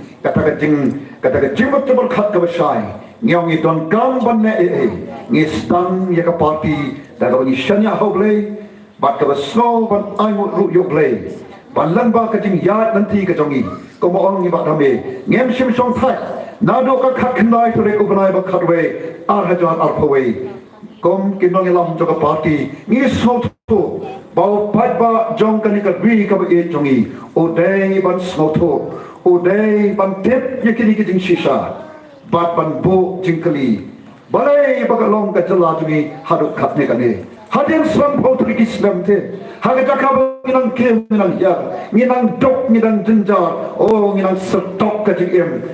betul khat ka basai ngiong idon kam banne ngistang ya ka party daga ni shanya hoble bat ka snow ban ai mo ru yo ble ban lan ba ka jing ya nanti ka jongi ko mo ong ni ba dame ngem sim song thai na do ka khat khnai to re ko banai ba khat we ar hajan ar phawe kom kinong elam jo ka party ni so to bau pat ba jong ka ni ka ri ka ba e jongi o dei ban so to o dei ban tep ye kini ki jing shisha bat ban bo jingkali balai bagalong ka jala jumi haduk khatne kane hadin sram potri islam te haga jakab nginang kem nginang ya nginang dok nginang jenjar oh nginang setok ka jing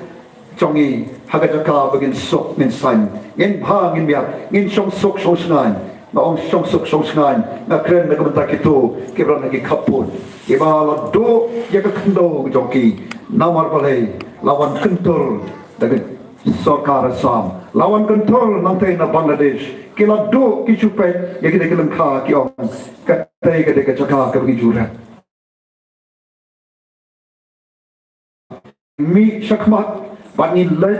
jongi haga jakab begin sok min san ngin bha ngin ya ngin song sok song snan na ong song sok song snan na kren na kumta kito kibran nagi kapun ibala do ya ka kendo jongi namar balai lawan kentul daga Sarkar Assam lawan kontrol nanti na Bangladesh kila do kichupe ya kita kilang kha kiong katai kade ka chaka ka bijura mi shakmat bani le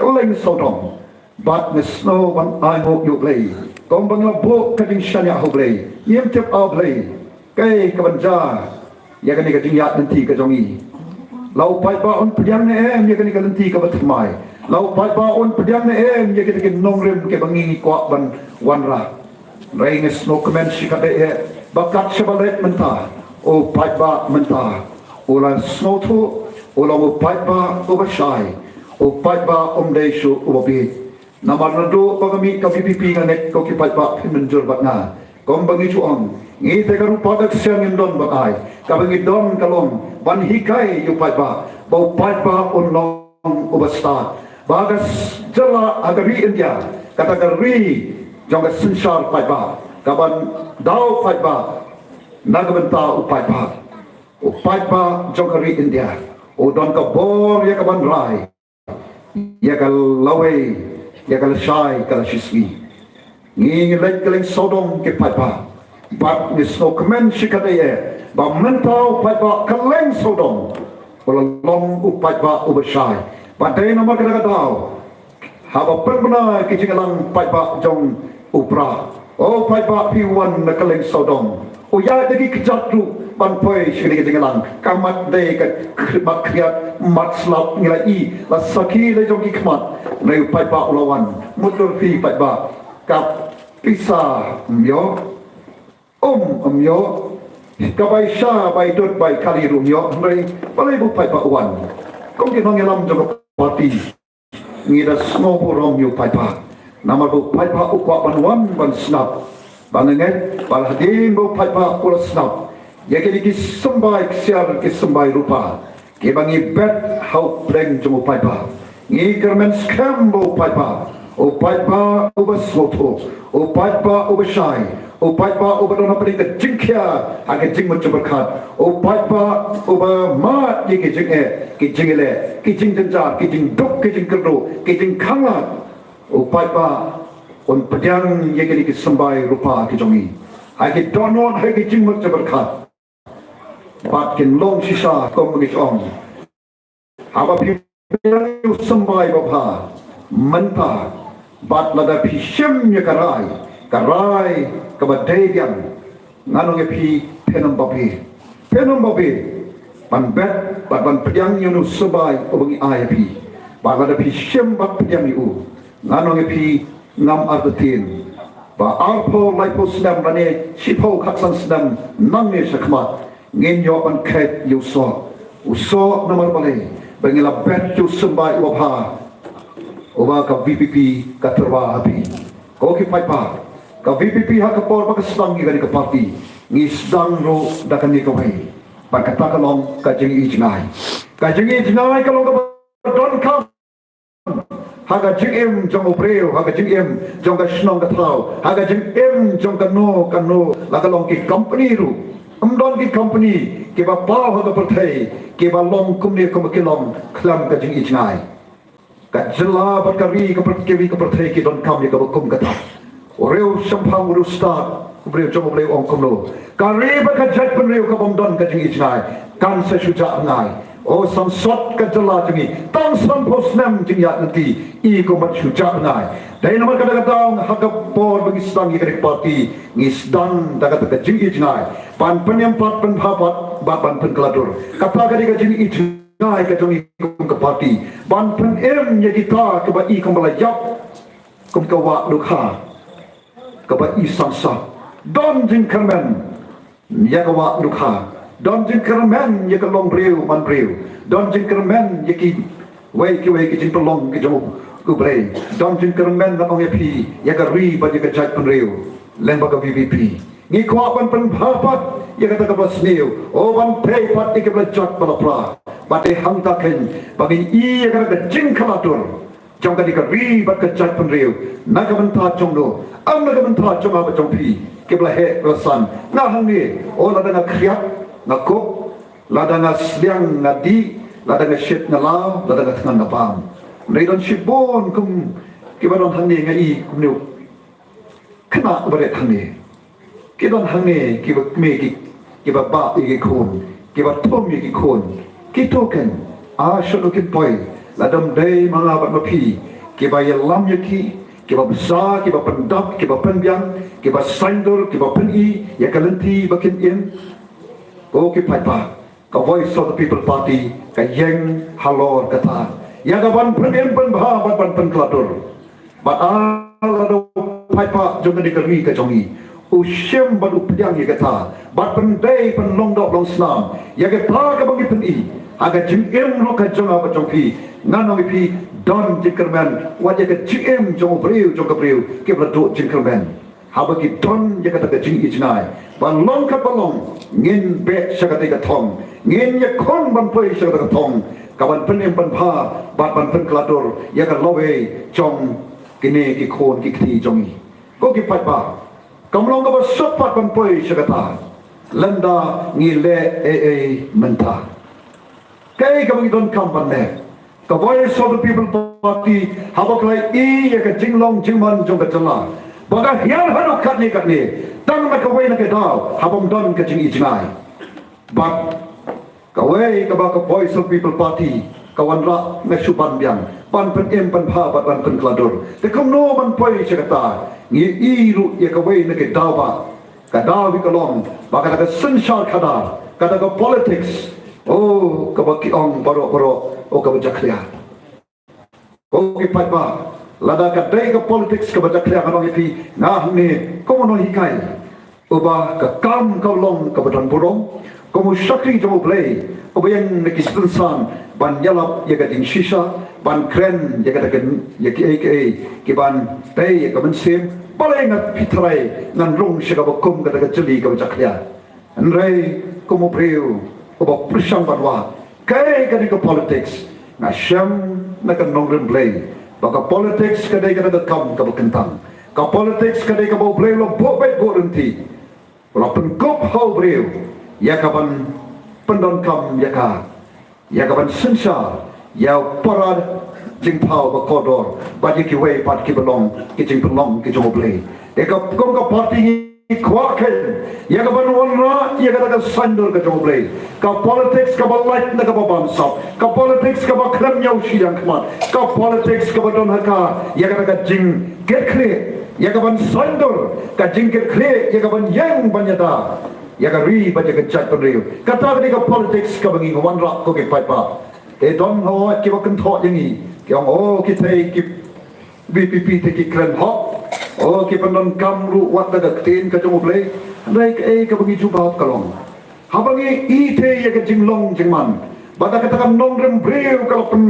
kaleng sodom bat ne snow ban ai ho yu play kong bangla bo kading shanya ho play yem tep au play kai ka banja ya kani ka jingyat nanti ka jongi lau pai ba on pediang ne ya kani ka nanti ka batmai lau pai ba on pediang ne ya kani ka nongrem ke bangi kwa ban wanra rainges no comment sikade bakat sebalet menta o pai ba menta o la snow to o la pai ba o bashai o pai ba dei shu o bi namar nado pagami ka pipi nganet ko ki pai ba menjur bat na kom bangi chuang ngi te karu padak siang indon bakai ka bangi don kalong ban hikai yu pai ba bau pai ba on long o basta bagas jala agari India kata gari jong sensar pai ba kaban dau pai ba nagabenta o pai ba jong gari India o don ka bor ya kaban rai ya kal lawe ya kal shai kal shiswi ngi lek keleng sodom ke pai ba bat ni so kemen shikade ba mentau pai ba keleng sodom long u pai ba u bashai Padai nama kena tahu, haba pernah kecinggalan pai ba jong upra, oh pai ba piwan nak keleng sodom, oh ya jadi kejatu ban poi sini kecinggalan, kamat dei kat mak kriat mat slap nilai la saki le jong ikmat, nai pai ba ulawan, mutur fi pai ba, kap pisah myo, myo, kabai sha bai dut bai kali rumyo, nai balai bu pai ba uwan, kong kinong elam jong parti ngida snow rom yu pai pa nama bu pai pa ukwa ban ban snap banget bal hadin bu pai pa ul snap ya ke ki sembai ksiar ki sembai rupa ke bangi bet how pleng jumu pai pa ngi kermen scam bu pai pa o pai pa o ba soto o pai pa o ba shai o pai pa o ba dona pari ka jingkhia ha ke jing macam berkat o pai pa o ba ma ye ke jing le ke jing janjar ke jing dok ke jing kerdo ke jing khanga o pai pa on pedang ye ke sambai rupa ke jongi ha ke donon ha ke jing macam berkat bat kin long sisa kom ngis ong haba pi sambai bapa menta bat lada pi shem ye karai ka badai yang nganong ye pi penom babe ban bet ban pedang yang nu sabai obangi ai pi bat lada pi shem bat pedang yu nganong ye pi ngam arbatin ba arpo laipo snam rane sipo khaksan snam nang ne sakmat ngin yo ban khet yu so nomor balai bangila bet yu sambai wabha oba ka VPP ka terwa api oki pai pa ka VPP ha ka por ka sedang ni ka parti ngi sedang ro da kan ni ka wai ba ka ta ka long ka jing i jingai ka long ka don ka ha ka jing em jong obreo ha ka jing em jong ka snong ka thau ha ka jing em jong ka no la ka long ki company ru don ki company ke ba pa ha ka perthai ke ba long kum ni ko ke long khlam ka jing i jingai ka jela bat kari ka perkewi ka perthai ki don kam ye ka kum ka ta oreu sampang uru start kubreu jom boleh ong kumlo kari ba ka jat penreu ka bom don ka jing ijnai kan sa suja ngai o sam sot ka jela jingi tang sam posnam jing ya nanti i ko mat suja ngai dai nomor ka daga taung ha ka por bagi stang ye ka parti ngi sedang daga ka jing ijnai pan penyam pat pen phapat ban pen keladur kata ka diga jing ijnai ngai ka jongi kum ka parti ban pen em ye kita ka ba i kum bala yap kum ka wa dukha ka ba i sansa don jing kermen ya ka wa dukha don jing kermen ye ka long breu man breu don jing kermen ye ki wei ki jing pelong ki jong ku brei don jing kermen ka ong ye pi ye ka ri ba ye ka jat pen reu leng ba ka VVP ngi kwa ban pen phapat ye ka ta ka basneu o ban pei pat ke bla jat bala pra bate hang ta ken bagi i ye ka jing khalatur jong ka dika ri bat ka jat pen reu na ka ban ta jong no am na ka ban ta jong ba jong pi ke bla he rasan na hang ni o la da na kriat na ko la da na sliang na di la da na shit na la la da na tngan na pam nei don shibon kum ke ba don hang ni ngai kum nu khna ba re hang ni ke don hang ni ke ba me ke ba ba ke khon ke ba thom ye ki khon ki token a shono ki poi la dam dei manga ba pi ke ba ye lam ye ki ke ba besar ke ba pendap ke ba penbiang ke ba saindor ke ba peni ya kalenti ba kin in ko ki pai pa ka voice of the people party ka yeng halor kata ya ga ban pen pen ba ban pen kladur ba ala do pai pa jong ni ka ri ka jongi usyem baru pedang ye kata bat pendai pen long dok long slam ya ke ta ka bagi pen i aga jingem lo ka jong apa jong pi nanong pi don jingkerman wa ye ke jingem jong breu ke bla do jingkerman ha bagi don ye kata ka jing ijnai ban long ka balong ngin be sakate ka thong ngin ye khon ban poi sakate ka thong ka ban pen pha bat ban pen klator ya ka lowe jong kine ki khon ki thi jongi ko ki pat ba kamlong ka ba sopat ban poi sakata landa ngile menta kai ka bagi don kam ban ne ka voice of the people party habak lai i ya ka jinglong jingman jong ka jala baga hian hanu khat ni tang ma ka wei na ka daw habom don ka jing ijnai but ka wei ka ba ka voice of people party ka wan ra na suban biang ban pen em ban pha ban pen kladur te kom no ban poi sakata ngi i ru ye ka wei na ka daw ba ka daw bi ka long ba ka sunshine khada ka politics oh ka ba ki ong baro o ka ba jaklia o ki pai ba lada ka dai ka politics ka ba jaklia ka nong pi na ni ko no hikai o ba ka kam ka long ka ba dan burong ko mo shakri jo play o ba yang na ki sunsan ban yalap ye ka ding shisha ban kren ye ka ye ki ban dai ye ka ban sim paling at pitrai ngan rong siya ka ba kum ka jeli ka ba jaklia nrei ko mo preu o ba prishang banwa kai ka ni ka politics na syam na ka nong play baka politics kadai kada kam ka kentang ka politics kadai ka bau blei lo bo bet bo renti la pengkop hau breu ya kaban pendon kam ya kaban sensa ya para jing pau ba kodor ba ji ki wei pat ki belong ki jing belong ki jo blei de ka kom ka party kuaken ya kaban wanra ya kata ka sandor ka jo blei ka politics ka ba light na ka ba bansap ka politics ka ba kram nyau sidang kmat ka politics ka ba don haka ya kata ka jing get clear ya kaban sandor ka jing get clear ya kaban yang banyada ya ka ri ba ja ka chat penriu kata ka politics ka bangi wanra ko ke pai pa e don ho ki ba kan tho yang ni ki o ki thei ki BPP te ki kran ho oh ki pandon kamru wat da tin ka jong blei nai ka ka bangi juba kalong habangi ite ya ka jinglong jingman bada kata kan nong rem breu kalau pen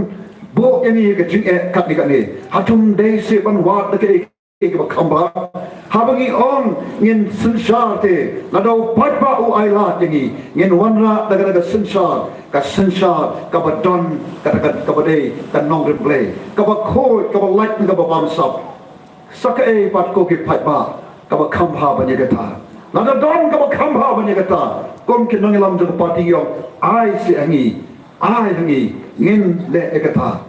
bo yani ka jing kat ni ka ni hatum dei se ban wat da ke ba khamba habangi on ngin sensar te ladau patba u aila yani ngin wanra da ka sensar ka badon ka badei ka nong rem blei ka ba khoi ka ba light ka ba bamsap saka pat ko ki patba ka ba khamba banya gata lada don ka ba khamba banya gata kom ki nong lam jong party yo ai si angi ngin le ekata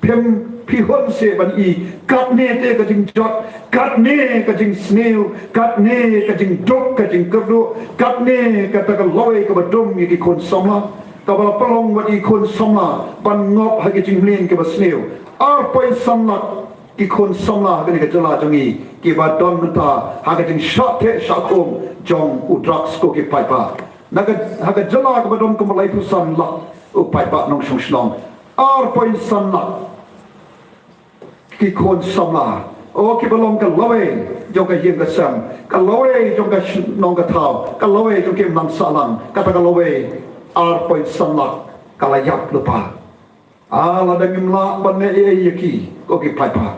pem pi hon se ban I kat ne te ka jing jot kat ne ka jing snail kat ne ka jing dok ka jing kerdo kat ne ka ta ka loi ka ba dom ki kon somla ka ba palong wa I kon somla ban ngop ha ki jing len ka ba snail ar poi somla ki kon somla ka ni ka jala jongi ki ba don menta ha ka jing shot te shakom jong u drugs ko ki pai pa naga ha ka jala ka ba don ko malai pu san la u pai pa nong shong shlong ar poi san la ki kon somla o ki belong ka lawe jong ka yeng ka sam ka lawe jong ka nong ka thao ka lawe jong ki nam salang ka ta ka lawe ar poi san la ka la yak lupa ala dangim la ban ne e yaki ko ki pai pa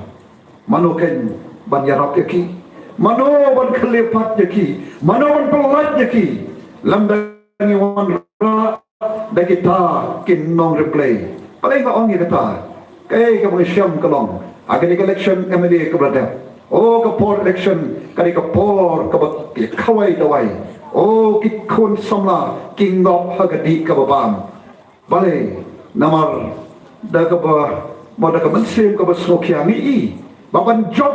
mano ken ban yarap yaki mano ban khlepat yaki mano ban pelat yaki lam dangi wan ra da kita kin nong replay paling ka ong kita kai ka bang syam kalong agani election emedi ka brada o ka por election kali ka por ka ba khawai dawai o ki khon samla king of hagadi ka babam bale namar da ka ba mo da ka mansim ka ba sokya mi I baban job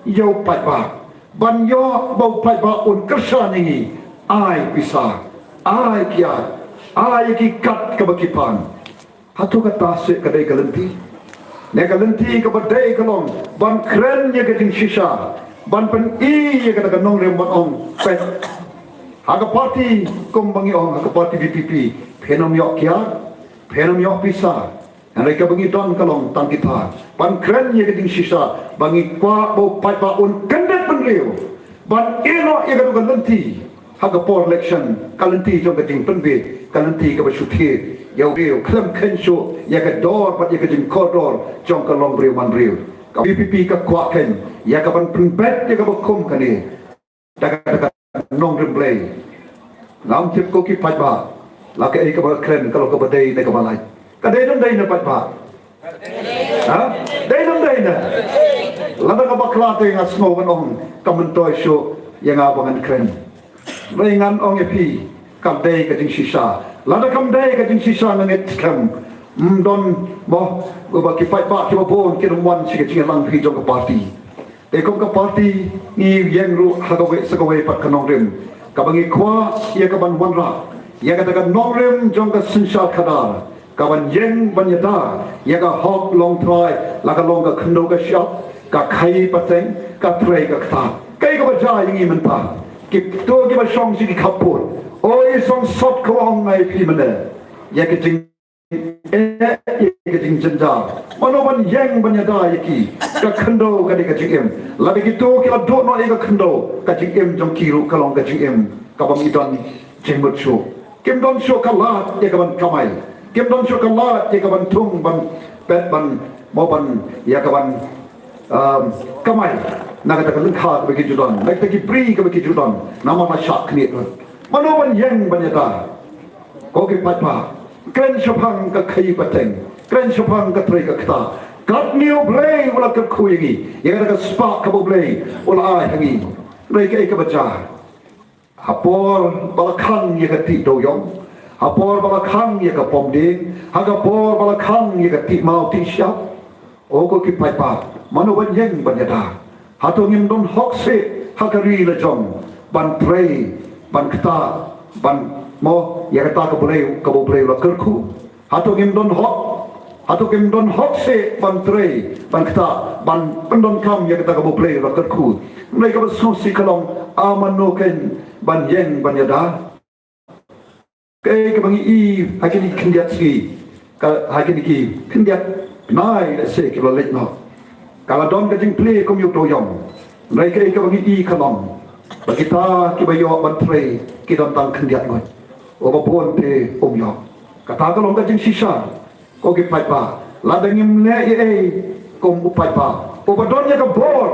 yo pai ba ban yo bau pai ba un kersa ni ai bisa ai kia ai ki kat ka ba kipan hatu ka tase ka dai kalenti ne kalenti ka ba dai kalong ban kren ye ka jing shisha ban pen I ye ka nong rem ban ong pet aga party kom bangi ong aga party BPP phenom yok kia phenom yok bisa mereka bangi don kalong tang kita ban kren ye ka jing shisha bangi kwa bo pai pa un kandet penriu ban eno ye ka kalenti aga por election kalenti jong ka jing penbit kalenti ka ba shuthi yau riu klam kensho ya ka dor pat ya ka jing kodor jong ka long riu man riu ka BPP ka kwa ken ya ka ban penbet ya ka ba kum ka ni daga nong remblay nam tip ko ki pat ba la ka ka ba kren kalau ka ba dei ne ka ba lai ka dei dom dei na pat ba ha dei dom dei na la ka ba kla te nga snow ban ong ka men toy show ya nga bangan kren ringan ong e pi kam dei ka jing shisha lada kam dei ka jing shisha na net kam don mo ba ki pai ba ki ba bon ki dum wan chi ka jing lang pi jong ka party e kom ka party ni yang ru ha ka we sa ka we pat ka nong rem ka bangi kwa ya ka ban wan ra ya ka ta ka nong rem jong ka sinsha khadar ka ban yang ban ya da ya ka hok long try la ka long ka khndo ka shop ka khai pateng ka tray ka kha kai ka ba ja yang I menta ki to ki ba shong si ki khapur oi song sot ko ong ngai pi mane ya ki jing ya ki jing janja mano ban yang ban ya da yaki ka khando ka de ka jing em la ki to ki la do no e ka khando ka jing em jong ki ru ka long ka jing em ka bang idon jing mut sho kim don sho ka la ye ka ban kamai kim don sho ka la ye ka ban tung ban pet ban mo ban ya ka ban kamai na ka ta ka lung kha ka ki judon na ka ki pri ka ki judon na ma shak ni mano ban yang ban ya da ko ki pat pa kren shopang ka khai pateng kren shopang ka trai ka kta kat new play wala kat kuigi ya kata spark kabo play wala ai hangi mereka ke baca hapor balakang ya kati doyong hapor balakang ya ka pomding hagapor balakang ya kati mau ti siap o ko ki pai pa manu ban yeng ban yada hatu ngim don hokse hakari la jong ban pray ban kata ban mo ya kata kabo play la kerku hatu ngim don hok se ban tray ban kata ban pendon kam ya kita kabo play rakat ku mereka bersusi kalong amano ken ban yeng ban yada ke bangi i hakini kendiat si hakini ki kendiat nai la se ke lek no kala don ka jing play kom yu toyong mereka ke bangi i kalong bagi ta ki bayo ban tray ki don tang kendiat ngot obapon te omyo kata kalong ka jing sisa ko ki pai pa la dangim le ye kom upai pa obadon ya ka bor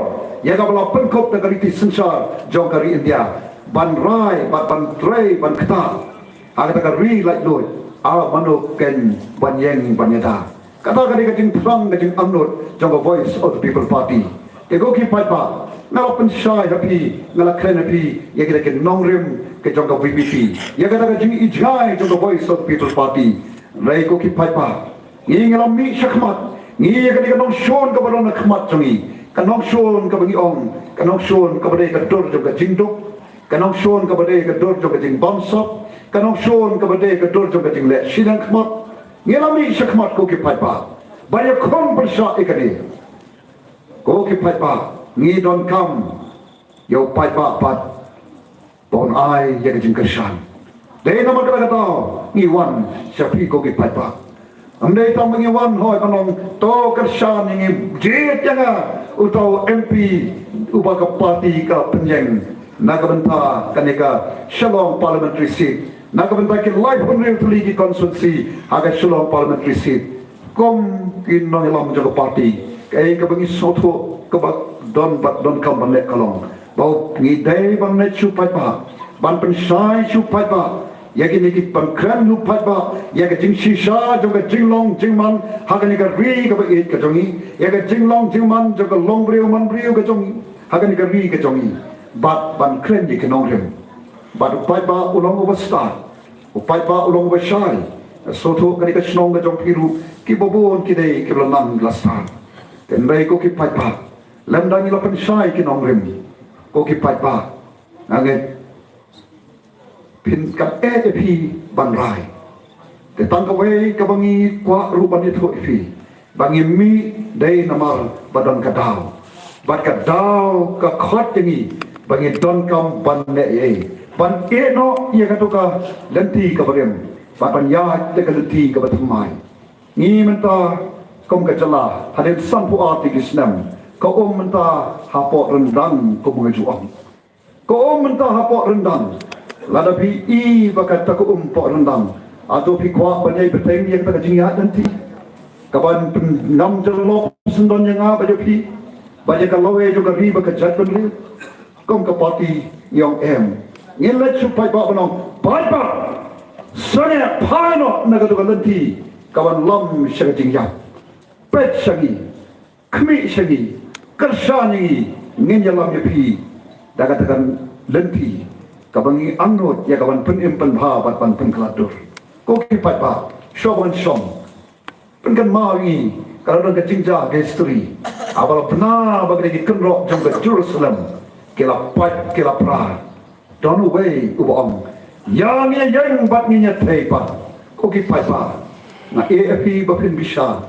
ya ka bala penkop da gariti sensar jong kari India ban rai ban tray ban kata aga ta ri like loy mano ken ban yeng ban yada kata kali ka jing prang ka jing amnot jong a voice of the people party ke go ki pai pa ngala pen shai happy ngala kren happy ya kita ken nongrim ke jong ka VPP ya kata ka jing ijai jong a voice of the people party rai ko ki pai pa ngi ngalam mi shakmat ngi ka di kanong shon ka balon khmat changi kanong shon ka bangi ong kanong shon ka bade ka dor jong ka jingdok kanong shon ka bade ka dor jong ka jing bonsop kanong shon ka bade ka dor jong ka jing le sidang khmat ngalam mi shakmat ko ki pai pa banyak kom bersha ikani ko ki pai pa ngi don kam yo pai pa pat bon ai ya ka jing kershan dei nama kata ngi wan sapi ko ki pai pa andai tam ngi wan hoi kanong to kershan ngi jet janga utau MP ubaka parti ka penyeng nagabenta kaneka Shillong parliamentary seat nagabenta ki live unreal tuligi constituency aga Shillong parliamentary seat kom kin no hilam jaga parti kai ka bangi soto ka don kam ban le kalong bau ngi dai ban ne chu pai pa ban pen sai chu pai pa yagi ni ki pangkran nu pai ba yaga jing shisha joga jinglong jingman hagani ka ri ka ba it ka jongi yaga jinglong jingman joga long breu man breu ka jongi hagani ka ri ka jongi bat ban kren ni kenong rem bat pai ba ulong ba star upai ba ulong ba shai soto kani ka snong ka jong piru ki bobon ki dei ki lanang lastar ten bai ko ki pai ba lamdang ni lapan shai kenong rem ko ki pai ba ngange pin kat AFP ban rai te tangka wei ka bangi kwa ruban itu ifi bangi mi dei namar badan kadau bad kadau ka khot tingi bangi don kam ban ne ye ban e no ye ka to ka lenti ka barem ban ya te ka lenti ka bathmai ni menta kom ka jala haden sampu ati kisnam ka menta hapo rendang ko mengaju am ko menta hapo rendang lada pi i bakat tak pok rendang atau pi kuat banyak peteng yang tak jingat nanti kapan ngam jelok sendon yang apa pi banyak kalau juga ri bakat jatuh ni kom ke parti yang ngelet supaya pak benong pai sana pano naga tu nanti kawan lam syang jingat pet syangi kemi syangi kersani ngenyalam pi dah katakan lenti kabangi anut ya kawan penimpan bha bat pan pengkladur ko ki pat ba shoban shom penkan mawi kalau nak jingja history abal benar bagi kenrok jong ke Jerusalem kila pat kila pra don't way ubong yang bat nya thaipa ko ki pat ba na AFP bapin bisa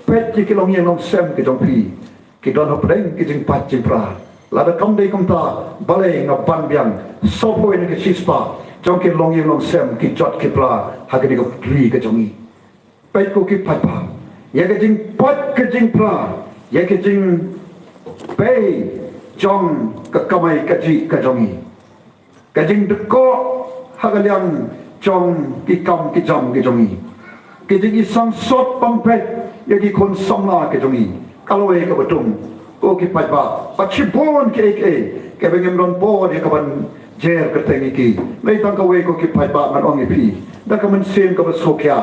pet kilong yang long sem ke jong pi ki don hopeng ki jing pat jing pra lada kam dei kam ta balai nga ban biang sopo ni ke sispa jong ke long yeng long sem ki jot ki pla hagani ko tri ke jongi pai ko ki pat pa ya ke jing pat ke jing pla ya ke jing pai jong ke kamai ke ji ke jongi ke jing de ko hagaliang jong ki kam ki jam ke jongi ke jing isang sot pampet ya ki kon samla ke jongi kalau ke betung ko ki pai ba pachipon ke bengem don po de kaban jer ke tengi ki nei tang ka we ko ki pai ba ngan ong pi da ka men sen ka basokya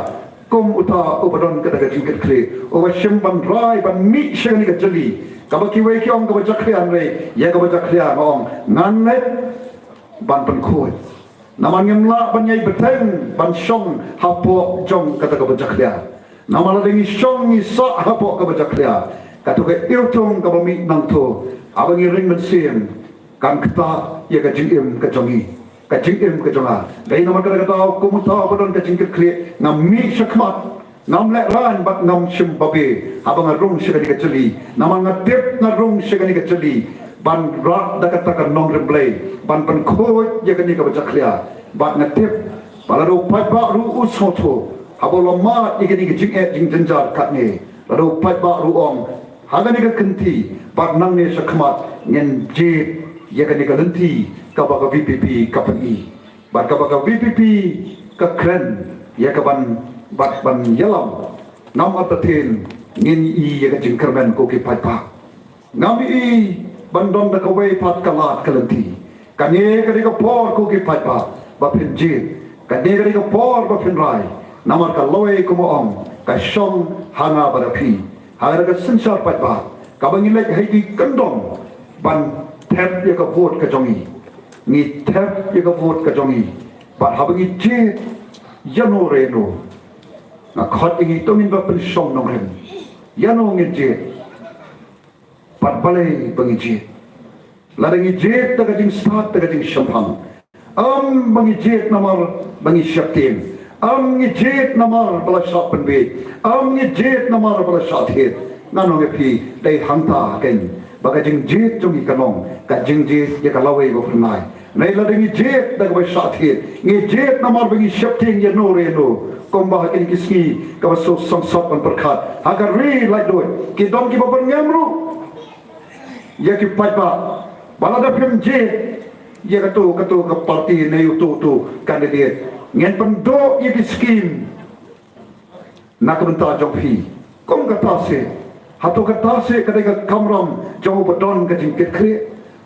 kum uta ubadon kada jingkat kre o washim ban rai ban mi shani ka jali kaba kiwe ki ong kaba jakre an re ya kaba jakre ong ngan le ban ban khoi naman ngemla ban yai beteng ban shong hapo jong kata kaba jakre namala dengi shong ni sa hapo kaba jakre katu ke irtung kaba mi nang tho abangi ring men sim kan kata ya ka jingim ka jongi kacing kejonga dari nama kata kumuta badon kacing kekli ngam mi syakmat ngam lekran bat ngam sim babe abang arung segani keceli nama ngatip ngarung segani keceli ban rak dakatakan nong remblay ban ban khoj ya kani ka bajaklia bat ngatip balado pat ba ru usoto aboloma igani kecing jing jenjar katne lado pat ba ru ong hagani ka kenti bat nang ne syakmat ngen je ya kani ka lenti kabaga VPP kapani bat kabaga VPP ka kren ya kaban bat ban yalam nam atatin ngin i ya jing kermen ko ki patpa ngam i bandon da kawai pat kalat kalanti kane ka ka por ko ki patpa ba pinji kane ka por ba pinrai namar ka loe ko mo om ka shong hanga barapi hagar ka sinsar patpa kabang ilek haidi kandong ban thep ya ka vote ka jongi ni thep ya ka vote ka jongi ba habangi je yano reno na khot ingi tongin ba pen song nong rem yano ngi je pat balai bangi je ladangi je ta ka jing sat ta ka jing shampang bangi je namar bangi shaktim ngi je namar bala shat penbe ngi je namar bala shat het nano ngi pi dai hangta ken baga jing je jongi kanong ka jing je ya ka lawe go pernai nei la dengi je da go shat het ngi je namar bangi shakting ya no re no komba ken kiski ka so som sop an perkhat agar re like do ki dom ki baban ngamru ya ki paipa balada pem je ya ka to ka parti nei tu candidate ngen pendo ya ki scheme nak runta jong phi kom ka ta se hato ka ta se ka ka kamram jong badon ka jing ket kre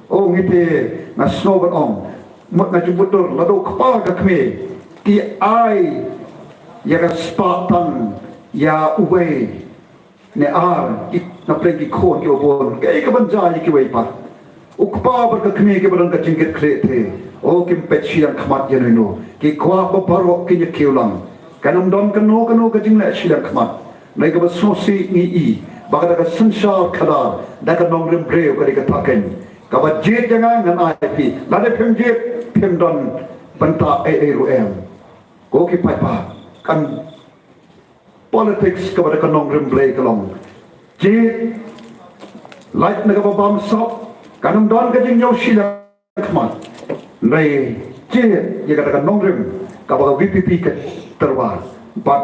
o ngite na snow ban om mat na jubutor lado kpa ka kme ki ai ya ka spartan ya uwe ne ar na pleki khon ki obon ke ka banja ki wei pa ukpa bar ka kme ke badan ka jing ket kre the o kim pechian khmat ya no ki kwa ba baro ki ye kiulang kanam don kano ka jing la chilan khmat nai ka ba sosi ni i baga ka sansar khada da ka nong rem breu ka ka taken ka ba je jangan ngan ai pi la de phem je phem don banta rum ko ki pai pa kan politics ka ba ka nong rem breu ka long je light na ka ba bam sop kanam don ka jing yo chilan khmat nai je ye ka nong rem ka ba VPP ka terwar bat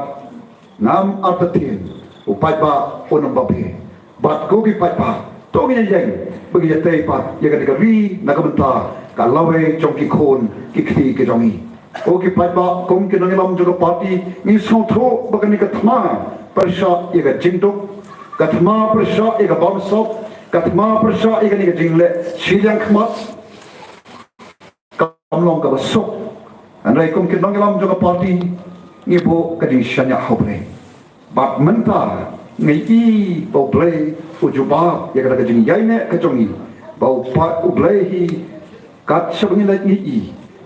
nam atatin upai ba onam babe bat ko ki pai pa to ngi yang bagi jate pa ya ka ri na ka benta ka lawe chong ki khon ki khi ki jongi ko ki pai ba kom ki nang lam jo party ni so tho bagani ka thma parsha ya ka jingtok ka thma parsha ya ka bam sop ka thma parsha ya ka ni ka jingle silang khma kam long ka ba sok anai kom ki nang lam jo party ni bo ka ding shanya hobre bat mentar ngai i bau play ujuba ya kata jing yai ne kajongi bau pat ublai hi kat sebengi lai ni i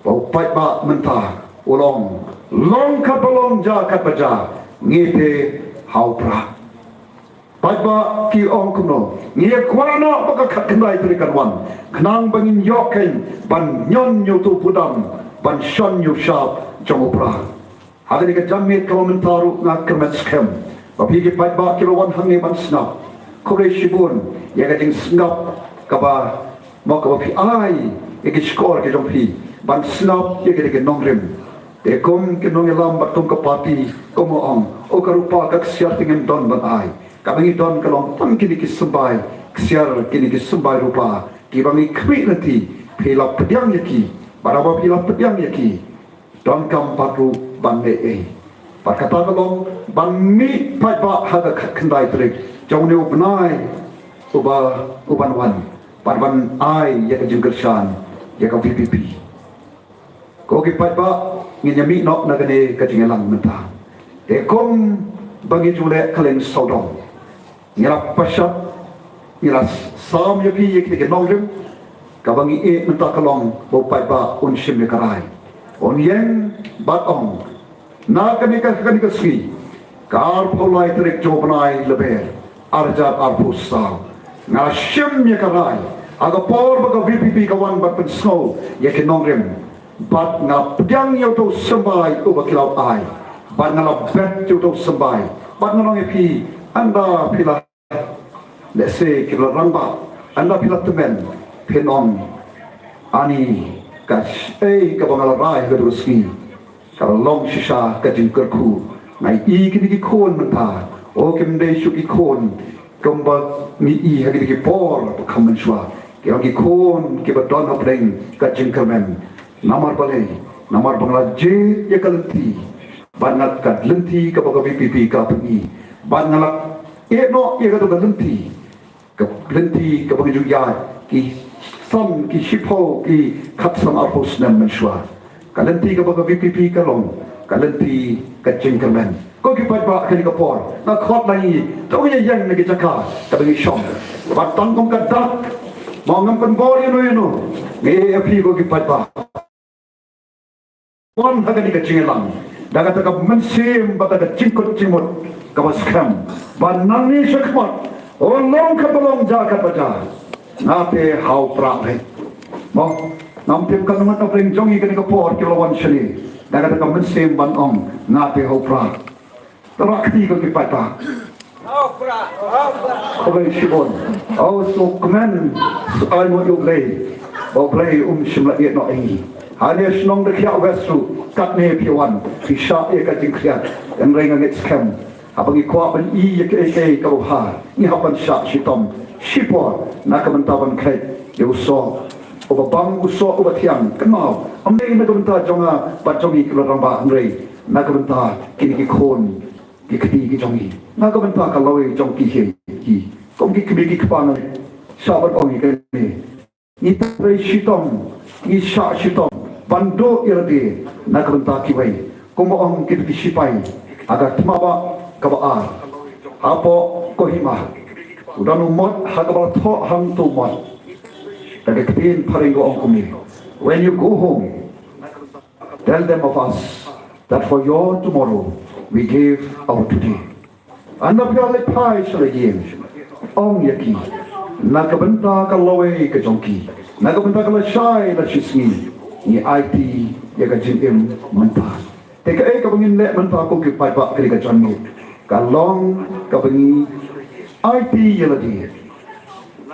bau pat ba mentar ulong long ka balong ja kat baja ngete hau pra pat ba ki ong kuno ngie kwana ba ka khat kendai terikan wan knang bangin yoken ban nyon nyu tu pudam ban shon nyu sharp jong pra ada ni ka jamit komentaru na kemet scam bapi ki pai ba kilowan hangi ban snap kore shibun ya ka jing snap ka ba mo ka bapi ai e ki score ke jong pi ban snap ya ke nongrem e kom ke nong lam ba tum ka party kom ong o ka rupa ka ksiar tingem don ban ai ka bangi don ka long tam ki ki sumbai ksiar ki ki sumbai rupa ki bangi kwi nanti phila pediang yaki baraba phila pediang yaki don kam patru ban e pat kata kalong ban mi pai ba haga kendai trik jong ne ubnai uban wan ban ai ya ka jingkershan ya ka VPP ko ki pai ba ngi mi nok na gane ka jingelang menta Tekom bagi jule kalian saudong. Ngira pasyat, ngira sam yapi yek ke nongrim, kabangi minta kalong bopai ba unshim le karai. On yang batong, na kanika sri, kar polai terik jobanai leber, arjat arpusal. Nga shim ye karai, aga por baga VPP kawan bat pen snow yek nongrim, bat nga pedang yo to sembai uba kilau ai. Bat ngalau bet tu tu sembai, bat ngalau yapi anda pila, let's say kila ramba, anda pila temen, penon, ani kas, kabangalau rai keduski, kalau long sisa kajin kerku, nai kini kon mentah, kemde syuk kon, kembat mi hagi por kamen shwa, kami kon kebat don hapeng kajin kermen, namar balai, namar bangla je ya kalenti. Banat kat lenti kepada VPP KPI, banat eno ia kata lenti, lenti kepada juga ki sam ki shipo ki kapsam arpus dan menshwa, kalenti kepada VPP kalong, kalenti kacengkemen. Kau kipat bak kali kapor, nak khot lagi, tahu yang lagi cakap, tapi syom, batang kau kadak, mau ngampen bor eno, api kau kipat bak. Wan haga ni kacengelang. Daga taka mensim bata ka cingkut cimut kawaskam banang ni sekmat olong kapalong jaga baja nape hau prahe mo nampim kan ngat apeng jongi kan ka por kilawan shali daga taka mensim banong nape hau pra terakti ko kipata hau pra obe shibon so kemen ai mo yo play shimla ye no ai hanya senang dekat wesu kat ni piwan pisah ia kajing kriat dan rengang it scam abang ikwa ban I ke kau ha ni hapan syak sitom sipor nak mentaban kai yo so obabang uso obatiang kenal amdei nak menta jonga bacomi kelarang ba andrei nak menta kini ki khon ki keti ki jongi nak menta kaloi jong ki kom ki ki kepana sabar ongi ke ni trei sitom ni syak sitom Bando irade nak bentak kiwai, kumoong kita disipai agar temaba kabaa, apa kohima, udah numot hagabal tho hang tu mot, dari ketin paling goong kumi. When you go home, tell them of us that for your tomorrow we gave our today. Anda piala pai selagi, ong yaki, nak bentak kalawai kejongki, nak bentak kalashai lasisni. Ni IT ya ka JM mentah. Teka ka bangin le mentah ko ki pai ba kri ka janmi. Kalong ka bangi IT ya ladi.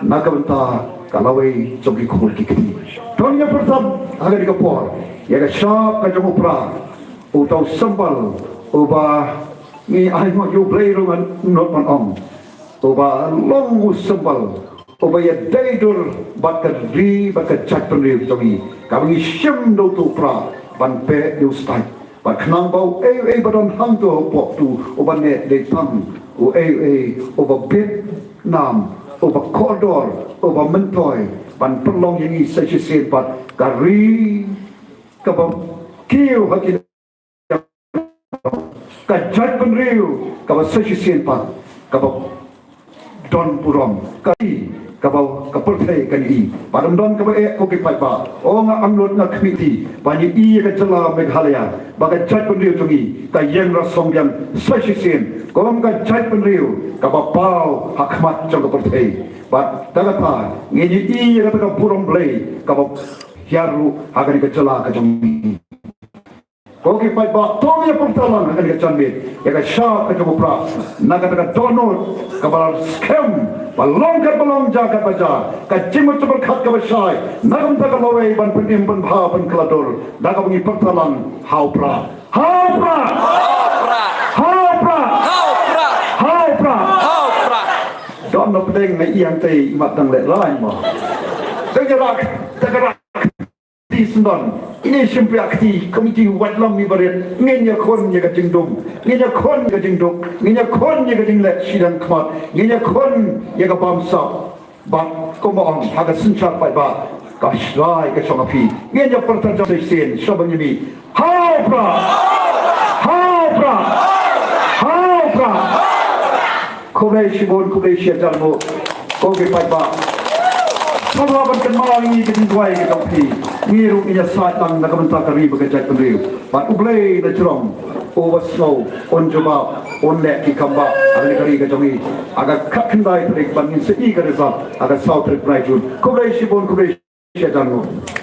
Na ka mentah kalawai jogi khol ki kri. Tonya pertam aga di ka por. Ya ka shop ka jomu pra. Utau sambal uba ni ai mo you play ro not man on. Uba long sambal Obaya daidur bakat ri bakat chat penri jogi kami syam do tu pra ban pe you start ba khnang bau badon hang tu pok tu oban ne de tam o oba bit nam oba kodor oba mentoy ban perlong yang isa sen pat kari ka ba kiu hakin ka chat penri ka ba sen pat ka ba don purom kali kabau kapurthai kani padam don kaba ko ki pai ba o nga amlot nga committee bani ka jala meghalaya baga chat penriu tungi ka yang rasong yang sasisen kom ka chat penriu kaba pau hakmat jong kapurthai ba tagata ngi ka ta purom blai kaba hiaru agani ka jala ka jong ko ki pai ba to ya portalan agani ka chanbit ya ka sha ka jong pra naga ta donor kaba scam balong jaga baja kacimut berkat kebesai nagam tak lawai ban penim ban bha ban klador daga bungi pertalan haupra don no pedeng na iang tei mat dang le lai mo tagarak ti sendon ini simple akti komiti wadlam mi baret ngenya kon nya ka jingdum ngenya kon ka jingduk ngenya kon nya ka jingle sidang kmat ngenya kon nya ka bamsa ba komong haga sincha pai ba ka slai ka songapi ngenya pertan sen sobang ni haupra Kublai Shibon Kublai Syajalmu Kogi Paiba Kalau berkan malam ini kita tuai kita pi ngiru punya satan nak mentak kari bekerja kendriu pat ublai na cerong over snow on joba on lek ki kamba agak kari ke jongi agak kakendai trik bangin sei ke resa agak south trik naijun Kublai Shibon Kublai Syajalmu